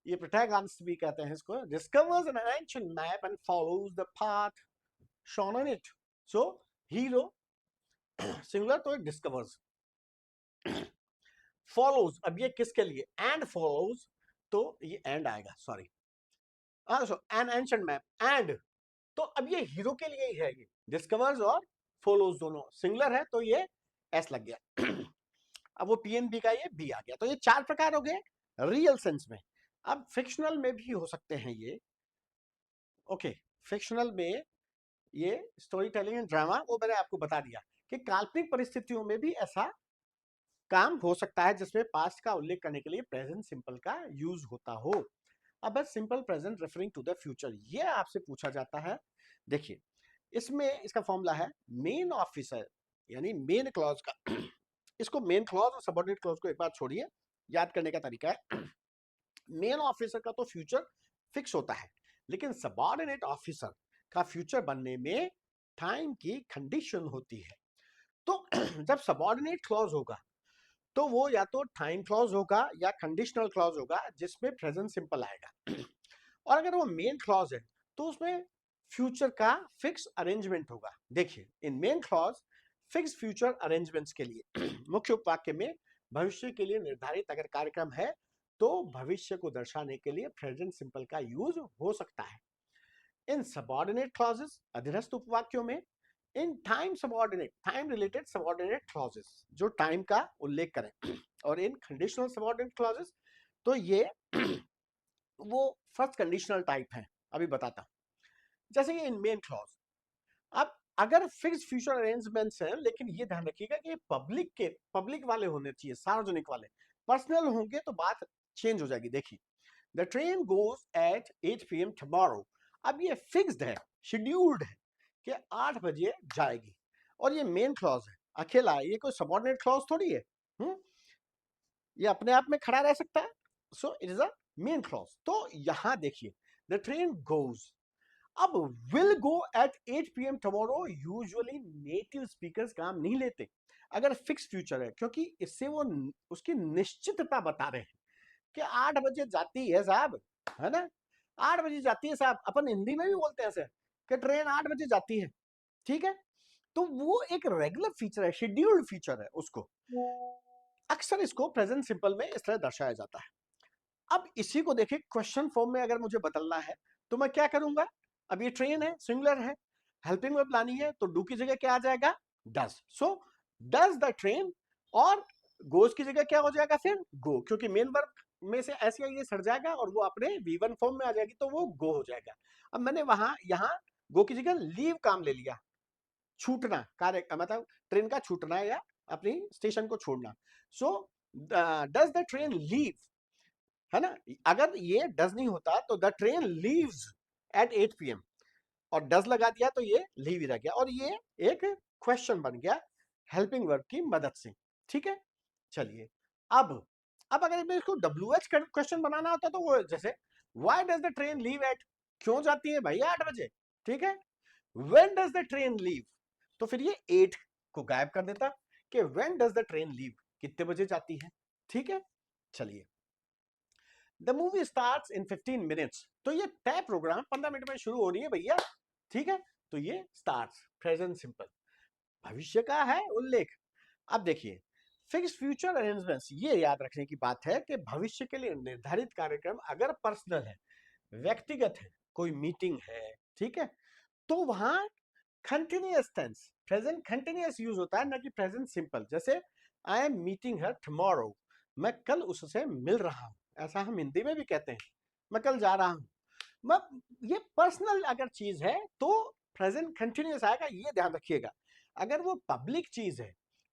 ये प्रोटैगनिस्ट भी कहते हैं इसको, discovers N ancient map and follows the path shown on it. So hero singular तो डिस्कवर्स, फॉलोज, अब ये किसके लिए, एंड फॉलोज, तो ये एंड आएगा, sorry, so N ancient map and, तो अब ये हीरो के लिए ही है, ये डिस्कवर्स और फॉलोज दोनों सिंगुलर है, तो ये एस लग गया। अब वो पीएनबी का ये बी आ गया, तो ये चार प्रकार हो गए रियल सेंस में। अब फिक्शनल में भी हो सकते हैं ये, ओके, फिक्शनल में ये स्टोरी टेलिंग एंड ड्रामा, वो मैंने आपको बता दिया कि काल्पनिक परिस्थितियों में भी ऐसा काम हो सकता है जिसमें पास्ट का उल्लेख करने के लिए प्रेजेंट सिंपल का यूज होता हो। अब simple present referring to the future, ये आपसे पूछा जाता है। देखिए इसमें इसका फॉर्मूला है मेन ऑफिसर, यानी मेन क्लॉज का। इसको मेन क्लॉज और सबऑर्डिनेट क्लॉज को एक बार छोड़िए, याद करने का तरीका है। मेन ऑफिसर का तो फ्यूचर फिक्स होता है, लेकिन सबऑर्डिनेट ऑफिसर का फ्यूचर बनने में टाइम की कंडीशन होती है। तो जब सबऑर्डिनेट क्लॉज होगा तो वो या तो टाइम क्लॉज होगा या कंडीशनल क्लॉज होगा जिसमें प्रेजेंट सिंपल आएगा। और अगर वो मेन क्लॉज है तो उसमें फ्यूचर का फिक्स अरेंजमेंट होगा। देखिए in main clause fix future arrangements के लिए मुख्य उपवाक्य में भविष्य के लिए निर्धारित अगर कार्यक्रम है तो भविष्य को दर्शाने के लिए प्रेजेंट सिंपल का यूज हो सकता है। इन सबऑर्डिनेट क्लॉजेस अधीनस्थ उपवाक्यों में, in time subordinate time related subordinate clauses जो टाइम का उल्लेख करें, और इन कंडीशनल सबऑर्डिनेट क्लॉजेस तो ये वो फर्स्ट कंडीशनल टाइप है, अभी बताता हूं। जैसे कि इन मेन क्लॉज, अब अगर फिक्स फ्यूचर अरेंजमेंट्स हैं, लेकिन ये ध्यान रखिएगा कि पब्लिक वाले होने चाहिए, सार्वजनिक वाले, पर्सनल होंगे तो बात चेंज हो जाएगी। देखिए the train goes eight 8 PM tomorrow, अब ये फिक्स्ड है, शेड्यूल्ड है कि 8 बजे जाएगी, और ये मेन क्लॉज है, अकेला है, ये कोई सबऑर्डिनेट क्लॉज थोड़ी है। ये अपने आप में खड़ा रह सकता है, सो it is a main clause. तो यहां देखिए द ट्रेन गोज, अब will go at 8 PM tomorrow usually native speakers काम नहीं लेते अगर फिक्स फ्यूचर है, क्योंकि इससे वो उसकी निश्चितता बता रहे हैं कि 8 बजे जाती है साहब, है ना, 8 बजे जाती है साहब, अपन हिंदी में भी बोलते हैं ऐसे कि ट्रेन 8 बजे जाती है, ठीक है। तो वो एक रेगुलर फीचर है, शेड्यूल्ड फीचर है, उसको अक्सर इसको प्रेजेंट सिंपल में इस तरह दर्शाया जाता है। अब इसी को देखिए क्वेश्चन फॉर्म में अगर मुझे बदलना है तो मैं क्या करूंगा, अब ये ट्रेन है, सिंगुलर है, हेल्पिंग वर्ब लानी है, तो डू की जगह क्या आ जाएगा, does. So does the train, और गोज की जगह क्या हो जाएगा फिर, गो, क्योंकि मेन वर्ब में से ऐसे ये सड़ जाएगा और वो अपने V1 फॉर्म में आ जाएगी, तो वो गो हो जाएगा। अब मैंने वहां यहां गो की जगह लीव काम ले लिया, छूटना, कार्य मतलब ट्रेन का छूटना या अपनी स्टेशन को छोड़ना। So does the train leave, है ना। अगर ये डज नहीं होता तो the train leaves eight 8 PM, और डज लगा दिया तो ये लीव ही रह गया, और ये एक क्वेश्चन बन गया हेल्पिंग वर्ब की मदद से। ठीक है, चलिए अब अगर मैं इसको WH क्वेश्चन बनाना होता तो वो जैसे why does the train leave at, क्यों जाती है भैया 8 बजे, ठीक है। When does the train leave, तो फिर ये 8 को गायब कर देता कि when does the train leave, कितने बजे जाती है। ठीक है, चलिए the movie starts in 15 minutes, तो ये तय प्रोग्राम 15 मिनट में शुरू हो रही है भैया। ठीक है, तो ये स्टार्ट्स प्रेजेंट सिंपल, भविष्य का है उल्लेख। अब देखिए फिक्स्ड फ्यूचर अरेंजमेंट्स, ये याद रखने की बात है कि भविष्य के लिए निर्धारित कार्यक्रम अगर पर्सनल है, व्यक्तिगत है, कोई मीटिंग है, ठीक है, तो वहां continuous tense present continuous use होता है, ना कि प्रेजेंट सिंपल। जैसे I am meeting her tomorrow, मैं कल उससे मिल रहा हूं, ऐसा हम हिंदी में भी कहते हैं, मैं कल जा रहा हूं। ये पर्सनल अगर चीज है तो प्रेजेंट कंटिन्यूअस आएगा, ये ध्यान रखिएगा। अगर वो पब्लिक चीज है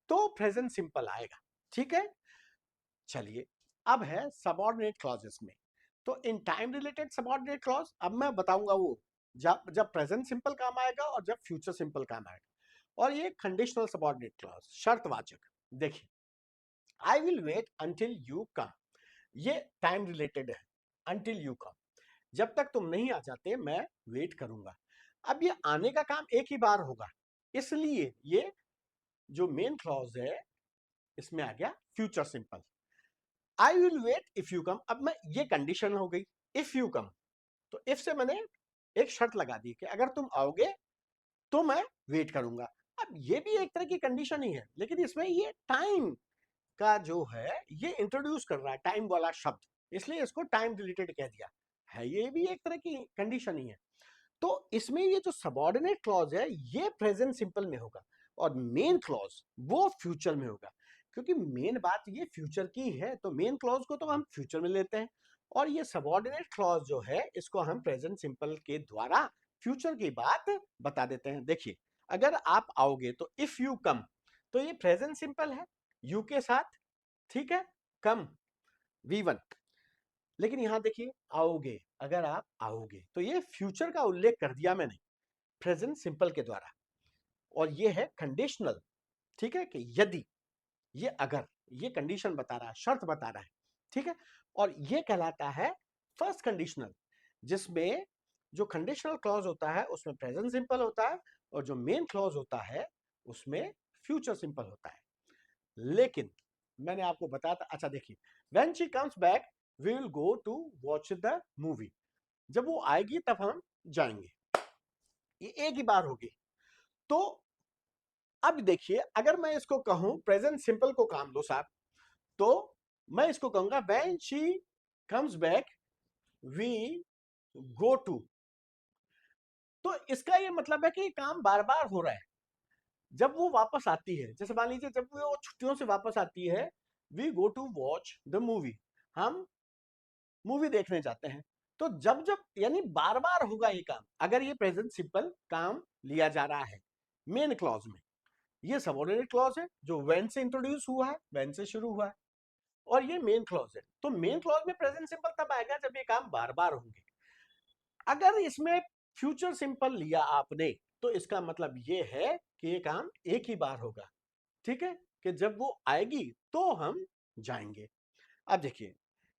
तो प्रेजेंट सिंपल आएगा। ठीक है, चलिए अब है सबऑर्डिनेट क्लॉजेस में। तो in time related subordinate clause अब मैं बताऊंगा वो जब जब प्रेजेंट सिंपल काम आएगा और जब फ्यूचर सिंपल काम आएगा। और ये कंडीशनल सबऑर्डिनेट क्लॉज, शर्तवाचक। देखिए I will wait until you come, ये टाइम रिलेटेड है, अंटिल यू कम, जब तक तुम नहीं आ जाते मैं वेट करूंगा। अब ये आने का काम एक ही बार होगा, इसलिए ये जो मेन क्लॉज है इसमें आ गया future simple. I will wait if you come, अब मैं ये कंडीशन हो गई इफ यू कम, तो इफ से मैंने एक शर्त लगा दी कि अगर तुम आओगे तो मैं वेट करूंगा। अब ये भी एक तरह की कंडीशन ही है, लेकिन इसमें ये टाइम का जो है ये इंट्रोड्यूस कर रहा है, टाइम वाला शब्द, इसलिए इसको टाइम रिलेटेड कह दिया है। ये भी एक तरह की कंडीशन ही है। तो इसमें ये जो सबऑर्डिनेट क्लॉज है ये प्रेजेंट सिंपल में होगा, और मेन क्लॉज वो फ्यूचर में होगा, क्योंकि मेन बात ये फ्यूचर की है, तो मेन क्लॉज को तो हम फ्यूचर में लेते हैं, और ये सबऑर्डिनेट क्लॉज जो है इसको हम प्रेजेंट सिंपल के द्वारा फ्यूचर की बात बता देते हैं। देखिए अगर आप आओगे तो इफ यू कम, तो ये प्रेजेंट सिंपल है यू के साथ, ठीक है, कम V1। लेकिन यहां देखिए आओगे, अगर आप आओगे तो ये फ्यूचर का उल्लेख कर दिया मैंने प्रेजेंट सिंपल के द्वारा, और ये है कंडीशनल। ठीक है, कि यदि, ये अगर, ये कंडीशन बता रहा है, शर्त बता रहा है। ठीक है, और ये कहलाता है फर्स्ट कंडीशनल, जिसमें जो कंडीशनल क्लॉज होता है उसमें प्रेजेंट सिंपल होता है, और जो मेन क्लॉज होता है उसमें फ्यूचर सिंपल होता है। लेकिन मैंने आपको बताया था, अच्छा देखिए when she comes back we will go to watch the movie, जब वो आएगी तब हम जाएंगे, ये एक ही बार होगी। तो अब देखिए अगर मैं इसको कहूं प्रेजेंट सिंपल को काम दो साहब, तो मैं इसको कहूंगा when she comes back we go to, तो इसका ये मतलब है कि काम बार बार हो रहा है। जब वो वापस आती है, जैसे मान लीजिए जब वो छुट्टियों से वापस आती है, we go to watch the movie, हम मूवी देखने जाते हैं। तो जब जब यानी बार बार होगा ये काम, अगर ये प्रेजेंट सिंपल काम लिया जा रहा है मेन क्लॉज में। ये सबऑर्डिनेट क्लॉज है जो व्हेन से इंट्रोड्यूस हुआ है, व्हेन से शुरू हुआ है, और ये मेन क्लॉज है। तो मेन क्लॉज में प्रेजेंट सिंपल तब आएगा जब ये काम बार बार होंगे। अगर इसमें फ्यूचर सिंपल लिया आपने तो इसका मतलब ये है कि ये काम एक ही बार होगा। ठीक है, कि जब वो आएगी तो हम जाएंगे। अब देखिए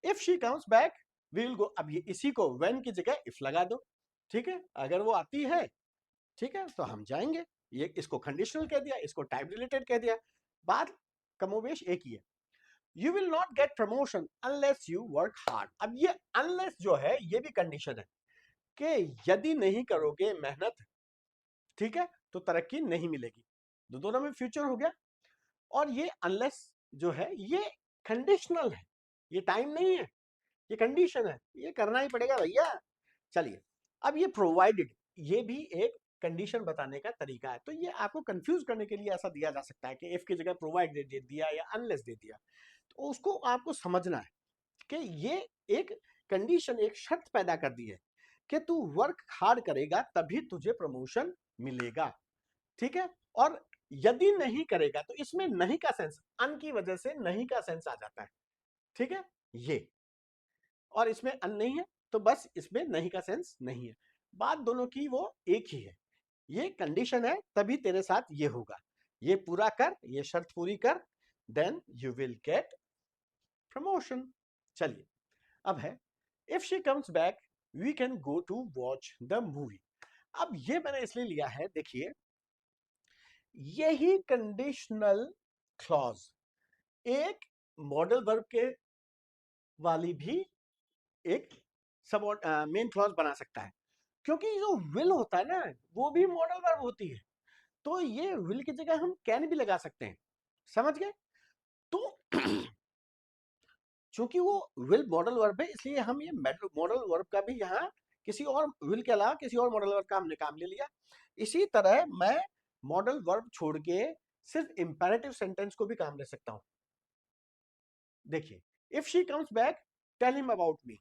if she comes back we will go, अब ये इसी को व्हेन की जगह इफ लगा दो। ठीक है, अगर वो आती है, ठीक है, तो हम जाएंगे। ये इसको कंडीशनल कह दिया, इसको टाइम रिलेटेड कह दिया, बात कमोबेश एक ही है। You will not gate promotion unless you work hard, अब ये अनलेस जो है ये भी कंडीशन है कि यदि नहीं करोगे मेहनत, ठीक है, तो तरक्की नहीं मिलेगी। दोनों में फ्यूचर हो गया, और ये अनलेस जो है ये कंडीशनल है, ये टाइम नहीं है, ये कंडीशन है, ये करना ही पड़ेगा भैया। चलिए अब ये प्रोवाइडेड, ये भी एक कंडीशन बताने का तरीका है। तो ये आपको कंफ्यूज करने के लिए ऐसा दिया जा सकता है कि इफ की जगह प्रोवाइडेड दे दिया या अनलेस दे दिया, तो उसको आपको समझना है कि ये एक कंडीशन, एक शर्त पैदा कर दी है कि तू वर्क हार्ड करेगा तभी तुझे प्रमोशन मिलेगा, ठीक है। और यदि नहीं करेगा तो इसमें नहीं का सेंस, अन की वजह से नहीं का सेंस आ जाता है, ठीक है ये। और इसमें अन नहीं है तो बस इसमें नहीं का सेंस नहीं है। बात दोनों की वो एक ही है, ये कंडीशन है तभी तेरे साथ ये होगा। ये पूरा कर, ये शर्त पूरी कर, then you will get promotion. चलिए अब है if she comes back we can go to watch the movie. अब ये मैंने इसलिए लिया है, देखिए यही कंडीशनल क्लॉज एक मॉडल वर्ब के वाली भी एक सब मेन क्लॉज बना सकता है, क्योंकि जो विल होता है ना वो भी मॉडल वर्ब होती है, तो ये विल की जगह हम कैन भी लगा सकते हैं, समझ गए। तो चूंकि वो विल मॉडल वर्ब है इसलिए हम ये मॉडल वर्ब का भी यहाँ किसी और विल के अलावा किसी और मॉडल वर्ब का हमने काम ले लिया। इसी तरह मैं मॉडल वर्ब छोड़ के सिर्फ इंपेरेटिव सेंटेंस को भी काम ले सकता हूं। देखिए if she comes back tell him about me,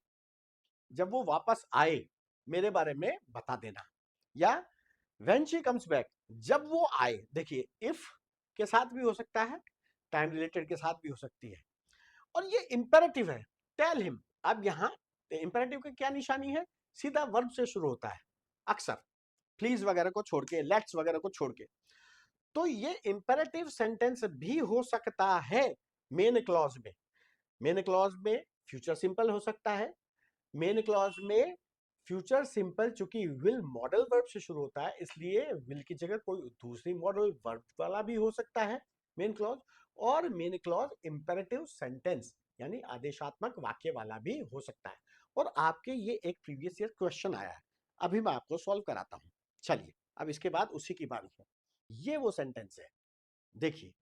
जब वो वापस आए मेरे बारे में बता देना। या व्हेन शी कम्स बैक, जब वो आए, देखिए इफ के साथ भी हो सकता है, टाइम रिलेटेड के साथ भी हो सकती है, और ये इंपेरेटिव है टेल हिम। अब यहाँ इंपेरेटिव की क्या निशानी है, सीधा वर्ब से शुरू होता है अक्सर, प्लीज वगैरह को छोड़ के, लेट्स वगैरह को छोड़ के। तो ये इंपेरेटिव सेंटेंस भी हो सकता है मेन क्लॉज में। मेन क्लॉज में फ्यूचर सिंपल हो सकता है, मेन क्लॉज में फ्यूचर सिंपल चूंकि विल मॉडल वर्ब से शुरू होता है इसलिए विल की जगह कोई दूसरी मॉडल वर्ब वाला भी हो सकता है मेन क्लॉज। और मेन क्लॉज इंपेरेटिव सेंटेंस यानी आदेशात्मक वाक्य वाला भी हो सकता है। और आपके ये एक प्रीवियस ईयर क्वेश्चन आया है, अभी मैं आपको सॉल्व कराता हूं। चलिए अब इसके बाद उसी की बारी है। ये वो सेंटेंस है, देखिए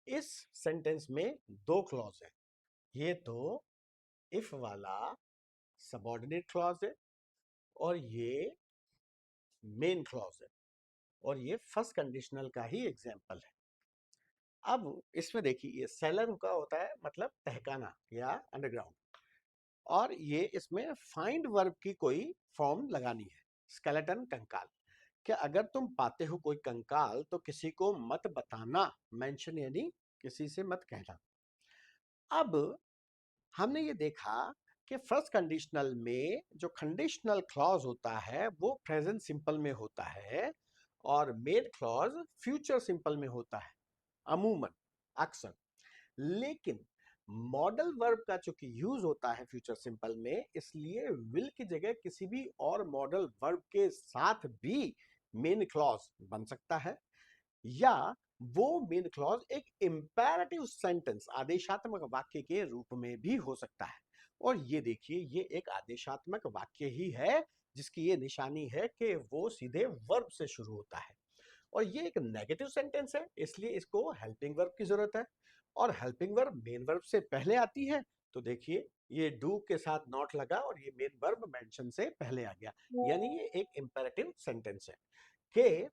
इस सेंटेंस में दो क्लॉज है, ये तो इफ वाला सबऑर्डिनेट क्लॉज है और ये मेन क्लॉज है, और ये फर्स्ट कंडीशनल का ही एग्जांपल है। अब इसमें देखिए ये सेलर का होता है मतलब तहखाना या अंडरग्राउंड, और ये इसमें फाइंड वर्ब की कोई फॉर्म लगानी है, स्केलेटन कंकाल। क्या अगर तुम पाते हो कोई कंकाल तो किसी को मत बताना, मेंशन यानी किसी से मत कहना। अब हमने ये देखा कि फर्स्ट कंडीशनल में जो कंडीशनल क्लॉज होता है वो प्रेजेंट सिंपल में होता है और मेन क्लॉज फ्यूचर सिंपल में होता है अमूमन, अक्सर। लेकिन मॉडल वर्ब का चूंकि यूज होता है फ्यूचर सिंपल में इसलिए विल की जगह किसी भी और मॉडल वर्ब के साथ भी मेन क्लॉज बन सकता है, या वो मेन क्लॉज एक इंपेरेटिव सेंटेंस आदेशात्मक वाक्य के रूप में भी हो सकता है। और ये देखिए ये एक आदेशात्मक वाक्य ही है जिसकी ये निशानी है कि वो सीधे वर्ब से शुरू होता है। और ये एक नेगेटिव सेंटेंस है इसलिए इसको हेल्पिंग वर्ब की जरूरत है, और हेल्पिंग वर्ब मेन वर्ब से पहले आती है। तो देखिए ये डू के साथ नॉट लगा और ये मेन वर्ब मेंशन से पहले आ गया, यानी ये एक इंपेरेटिव सेंटेंस है कि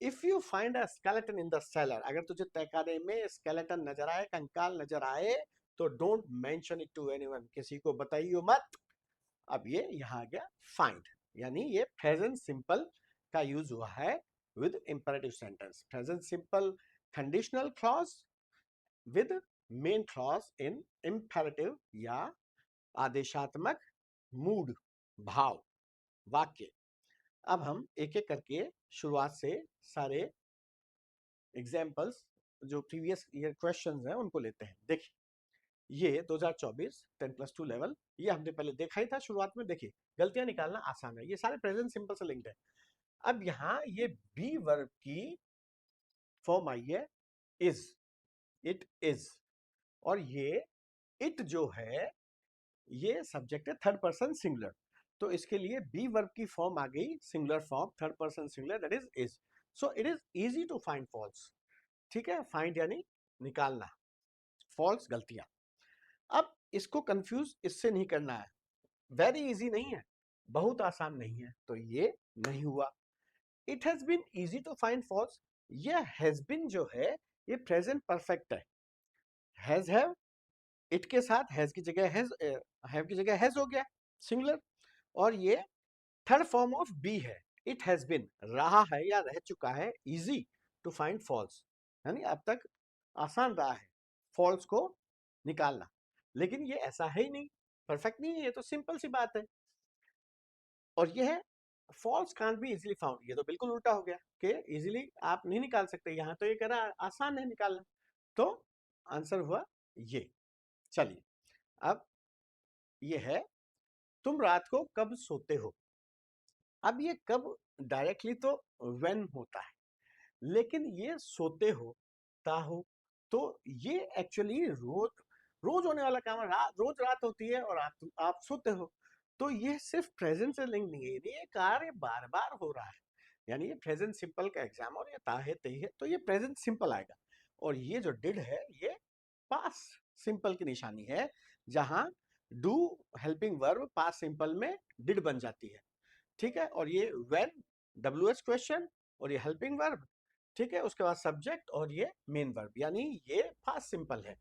if you find a skeleton in the seller, अगर तुझे तहखाने में स्केलेटन नजर आए, कंकाल नजर आए, तो don't mention it to anyone, किसी को बताइयो मत। अब ये यहां आ गया फाइंड, यानी ये प्रेजेंट सिंपल का यूज हुआ है with imperative sentence, present simple conditional clause with main clause in imperative या आदेशात्मक मूड भाव वाक्य। अब हम एक एक करके शुरुआत से सारे एग्जाम्पल्स जो प्रीवियस ईयर क्वेश्चंस हैं उनको लेते हैं। देखिए ये 2024 10+2 लेवल, ये हमने पहले देखा ही था शुरुआत में। देखिए गलतियां निकालना आसान है, ये सारे प्रेजेंट सिंपल से लिंक्ड है। अब यहाँ ये बी वर्ब की फॉर्म आई है इज, इट इज, और ये इट जो है ये सब्जेक्ट है थर्ड पर्सन सिंगुलर, तो इसके लिए बी वर्ब की फॉर्म आ गई singular form third person singular, that is. So it is easy to find false, ठीक है, फाइंड यानी निकालना, फॉल्स गलतियां। अब इसको कंफ्यूज इससे नहीं करना है, वेरी इजी नहीं है, बहुत आसान नहीं है, तो ये नहीं हुआ। It has been easy to find falls, ये हैज बीन जो है ये प्रेजेंट परफेक्ट है, हैज हैव इट के साथ हैज की जगह हैज, हैव की जगह हैज हो गया सिंगुलर, और ये थर्ड फॉर्म ऑफ बी है, इट हैज बिन, रहा है या रह चुका है, इजी टू फाइंड फॉल्स, यानी अब तक आसान रहा है फॉल्स को निकालना, लेकिन ये ऐसा है ही नहीं, परफेक्ट नहीं है, ये तो सिंपल सी बात है। और ये है falls can't be easily found, ये तो बिल्कुल उल्टा हो गया कि इजीली आप नहीं निकाल सकते, यहां तो ये कह रहा है आसान है निकालना, तो आंसर हुआ ये। चलिए अब ये है, तुम रात को कब सोते हो। अब ये कब डायरेक्टली तो व्हेन होता है, लेकिन ये सोते हो ता हो, तो ये एक्चुअली रोज रोज होने वाला काम है, रोज रात होती है और आप सोते हो, तो ये सिर्फ प्रेजेंट से लिंक नहीं है, ये कार्य बार बार हो रहा है, यानी ये प्रेजेंट सिंपल का एग्जाम, और ये ता है तही है, तो ये प्रेजेंट सिंपल आएगा। और ये जो डिड है ये पास्ट सिंपल की निशानी है, जहां do helping verb past simple में डिड बन जाती है, ठीक है। और ये व्हेन डब्ल्यूएच क्वेश्चन, और ये हेल्पिंग वर्ब, ठीक है, उसके बाद सब्जेक्ट और ये मेन वर्ब, यानी ये पास्ट सिंपल है,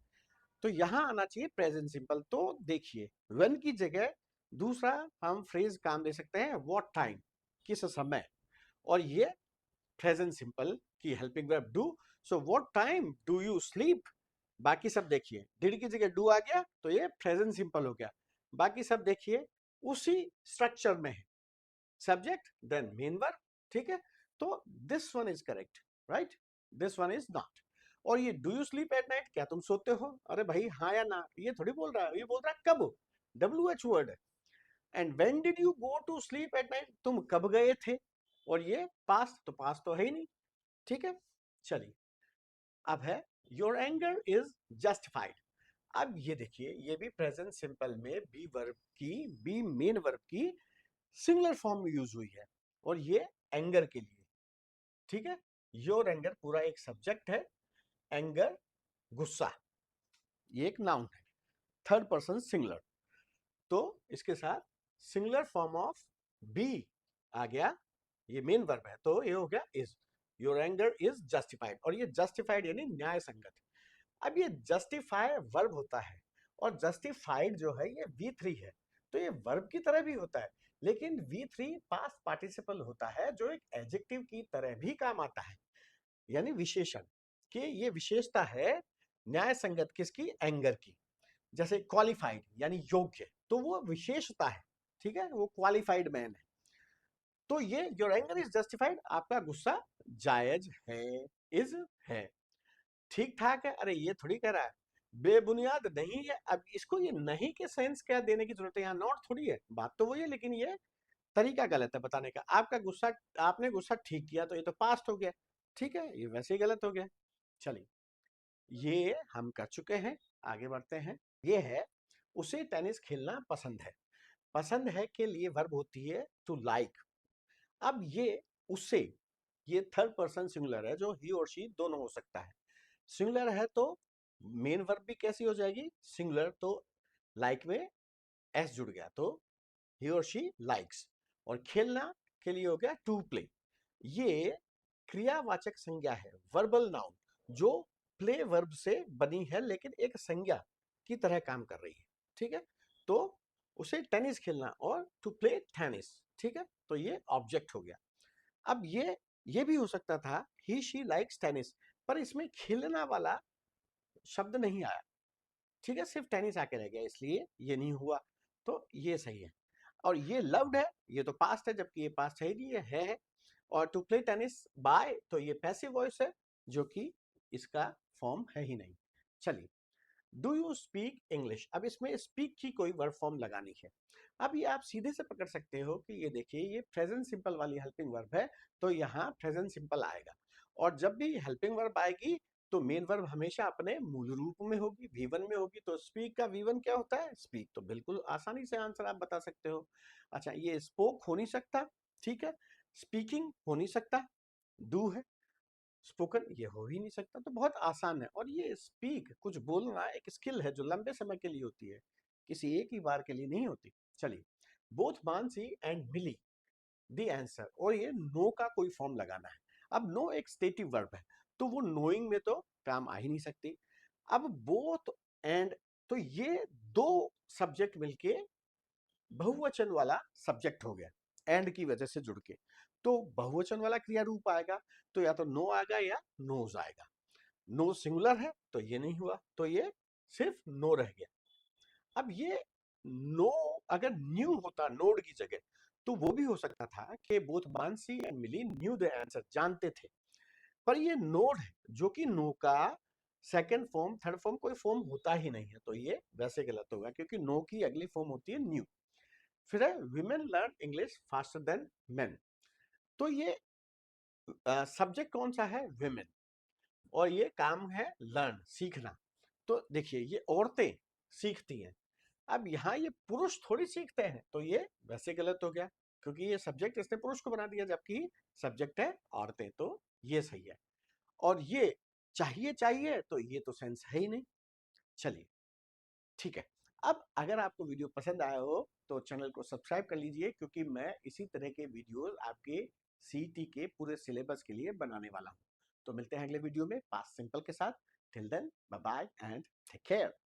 तो यहां आना चाहिए प्रेजेंट सिंपल। तो देखिए व्हेन की जगह दूसरा हम फ्रेज काम दे सकते हैं व्हाट टाइम, किस समय, और ये प्रेजेंट सिंपल की helping verb do, so what time do you sleep, बाकी सब देखिए डिड की जगह डू आ गया तो ये प्रेजेंट सिंपल हो गया, बाकी सब देखिए उसी स्ट्रक्चर में है, सब्जेक्ट देन मेन वर्ब, ठीक है, तो this one is correct, right, this one is not. और ये do you sleep at night, क्या तुम सोते हो, अरे भाई हाँ या ना, ये थोड़ी बोल रहा है, ये बोल रहा है कब, डब्ल्यू एच वर्ड है। And when did you go to sleep at night, तुम कब गए थे, और ये पास्ट तो है ही नहीं, ठीक है। चलिए अब है योर एंगर इज जस्टिफाइड। अब ये देखिए ये भी प्रेजेंट सिंपल में बी वर्ब की, बी मेन वर्ब की सिंगुलर फॉर्म में यूज हुई है, और ये एंगर के लिए, ठीक है। योर एंगर पूरा एक सब्जेक्ट है, एंगर गुस्सा, ये एक नाउन है, थर्ड पर्सन सिंगुलर, तो इसके साथ सिंगुलर फॉर्म ऑफ बी आ गया, ये मेन वर्ब है, तो ये हो गया is, your anger is justified, और ये जस्टिफाइड यानी न्याय संगत। अब ये जस्टिफाई वर्ब होता है, और जस्टिफाइड जो है ये V3 है, तो ये वर्ब की तरह भी होता है, लेकिन V3 पास्ट पार्टिसिपल होता है जो एक एडजेक्टिव की तरह भी काम आता है, यानी विशेषण, कि ये विशेषता है न्याय संगत किसकी, एंगर की, जैसे क्वालिफाइड यानी योग्य, तो वो विशेषता है, ठीक है, वो क्वालिफाइड मैन है, तो ये योर एंगर इज जस्टिफाइड, आपका गुस्सा जायज है, इज है, ठीक ठाक है, अरे ये थोड़ी कह रहा है बेबुनियाद नहीं है, अब इसको ये नहीं के सेंस क्या देने की जरूरत है, यहाँ नॉट थोड़ी है, बात तो वही है, लेकिन ये तरीका गलत है बताने का, आपका गुस्सा, आपने गुस्सा ठीक किया तो ये तो पास्ट हो गया, ठीक है, ये वैसे ही गलत हो गया। चलिए ये हम कर चुके हैं, आगे बढ़ते हैं। ये है उसे टेनिस खेलना पसंद है, पसंद है के लिए वर्ब होती है टू लाइक। अब ये उसे, ये थर्ड पर्सन सिंगुलर है, जो ही और शी दोनों हो सकता है, सिंगुलर है तो मेन वर्ब भी कैसी हो जाएगी, सिंगुलर, तो लाइक में एस जुड़ गया तो ही और शी लाइक्स, और खेलना के लिए हो गया टू प्ले, ये क्रियावाचक संज्ञा है, वर्बल नाउन, जो प्ले वर्ब से बनी है लेकिन एक संज्ञा की तरह काम कर रही है, ठीक है, तो उसे टेनिस खेलना और टू प्ले टेनिस, ठीक है, तो ये ऑब्जेक्ट हो गया। अब ये भी हो सकता था ही शी लाइक्स टेनिस, पर इसमें खेलना वाला शब्द नहीं आया, ठीक है, सिर्फ टेनिस आके रह गया, इसलिए ये नहीं हुआ, तो ये सही है। और ये लव्ड है, ये तो पास्ट है, जबकि ये पास्ट है ही नहीं, ये है। और टू प्ले टेनिस बाय, तो ये पैसिव वॉइस है, जो कि इसका फॉर्म है ही नहीं। चलिए डू यू स्पीक इंग्लिश, अब इसमें स्पीक की कोई वर्ब फॉर्म लगानी है, अब ये आप सीधे से पकड़ सकते हो कि ये देखिए ये प्रेजेंट सिंपल वाली हेल्पिंग वर्ब है, तो यहाँ प्रेजेंट सिंपल आएगा, और जब भी हेल्पिंग वर्ब आएगी तो मेन वर्ब हमेशा अपने मूल रूप में होगी, V1 में होगी, तो स्पीक का V1 क्या होता है, स्पीक, तो बिल्कुल आसानी से आंसर आप बता सकते हो। अच्छा ये स्पोक हो नहीं सकता, ठीक है, स्पीकिंग हो नहीं सकता, डू है, स्पोकन ये हो ही नहीं सकता, तो बहुत आसान है। और ये स्पीक कुछ बोलना एक स्किल है जो लंबे समय के लिए होती है, किसी एक ही बार के लिए नहीं होती। चलिए both Mansi and Mili the answer, और ये नो का कोई फॉर्म लगाना है, अब नो एक स्टेटिव वर्ब है, तो वो नोइंग में तो काम आ ही नहीं सकती। अब बोथ एंड, तो ये दो सब्जेक्ट मिलके बहुवचन वाला सब्जेक्ट हो गया, एंड की वजह से जुड़ के, तो बहुवचन वाला क्रिया रूप आएगा, तो या तो नो आएगा या नोज आएगा। नो सिंगुलर है तो ये नहीं हुआ, तो ये सिर्फ नो रह गया। अब ये नो अगर न्यू होता नोड की जगह, तो वो भी हो सकता था कि both Mansi and Mili knew the answer, जानते थे। पर ये नोड है जो कि नो का सेकंड फॉर्म थर्ड फॉर्म कोई फॉर्म होता ही नहीं है, तो ये वैसे गलत होगा क्योंकि नो की अगली फॉर्म होती है न्यू। फिर है women learn English faster than main, तो ये सब्जेक्ट कौन सा है, विमेन, और ये काम है लर्न, सीखना। तो देखिए ये औरतें सीखती हैं। अब यहाँ ये पुरुष थोड़ी सीखते हैं, तो ये वैसे गलत हो गया क्योंकि ये सब्जेक्ट इसने पुरुष को बना दिया जबकि सब्जेक्ट है औरतें, तो ये सही है। और ये चाहिए चाहिए, तो ये तो सेंस है ही नहीं। चलिए ठीक है। अब अगर आपको वीडियो पसंद आया हो तो चैनल को सब्सक्राइब कर लीजिए, क्योंकि मैं इसी तरह के वीडियोस आपके सीटी के पूरे सिलेबस के लिए बनाने वाला हूं। तो मिलते हैं अगले वीडियो में पास्ट सिंपल के साथ। Till then bye bye and take care.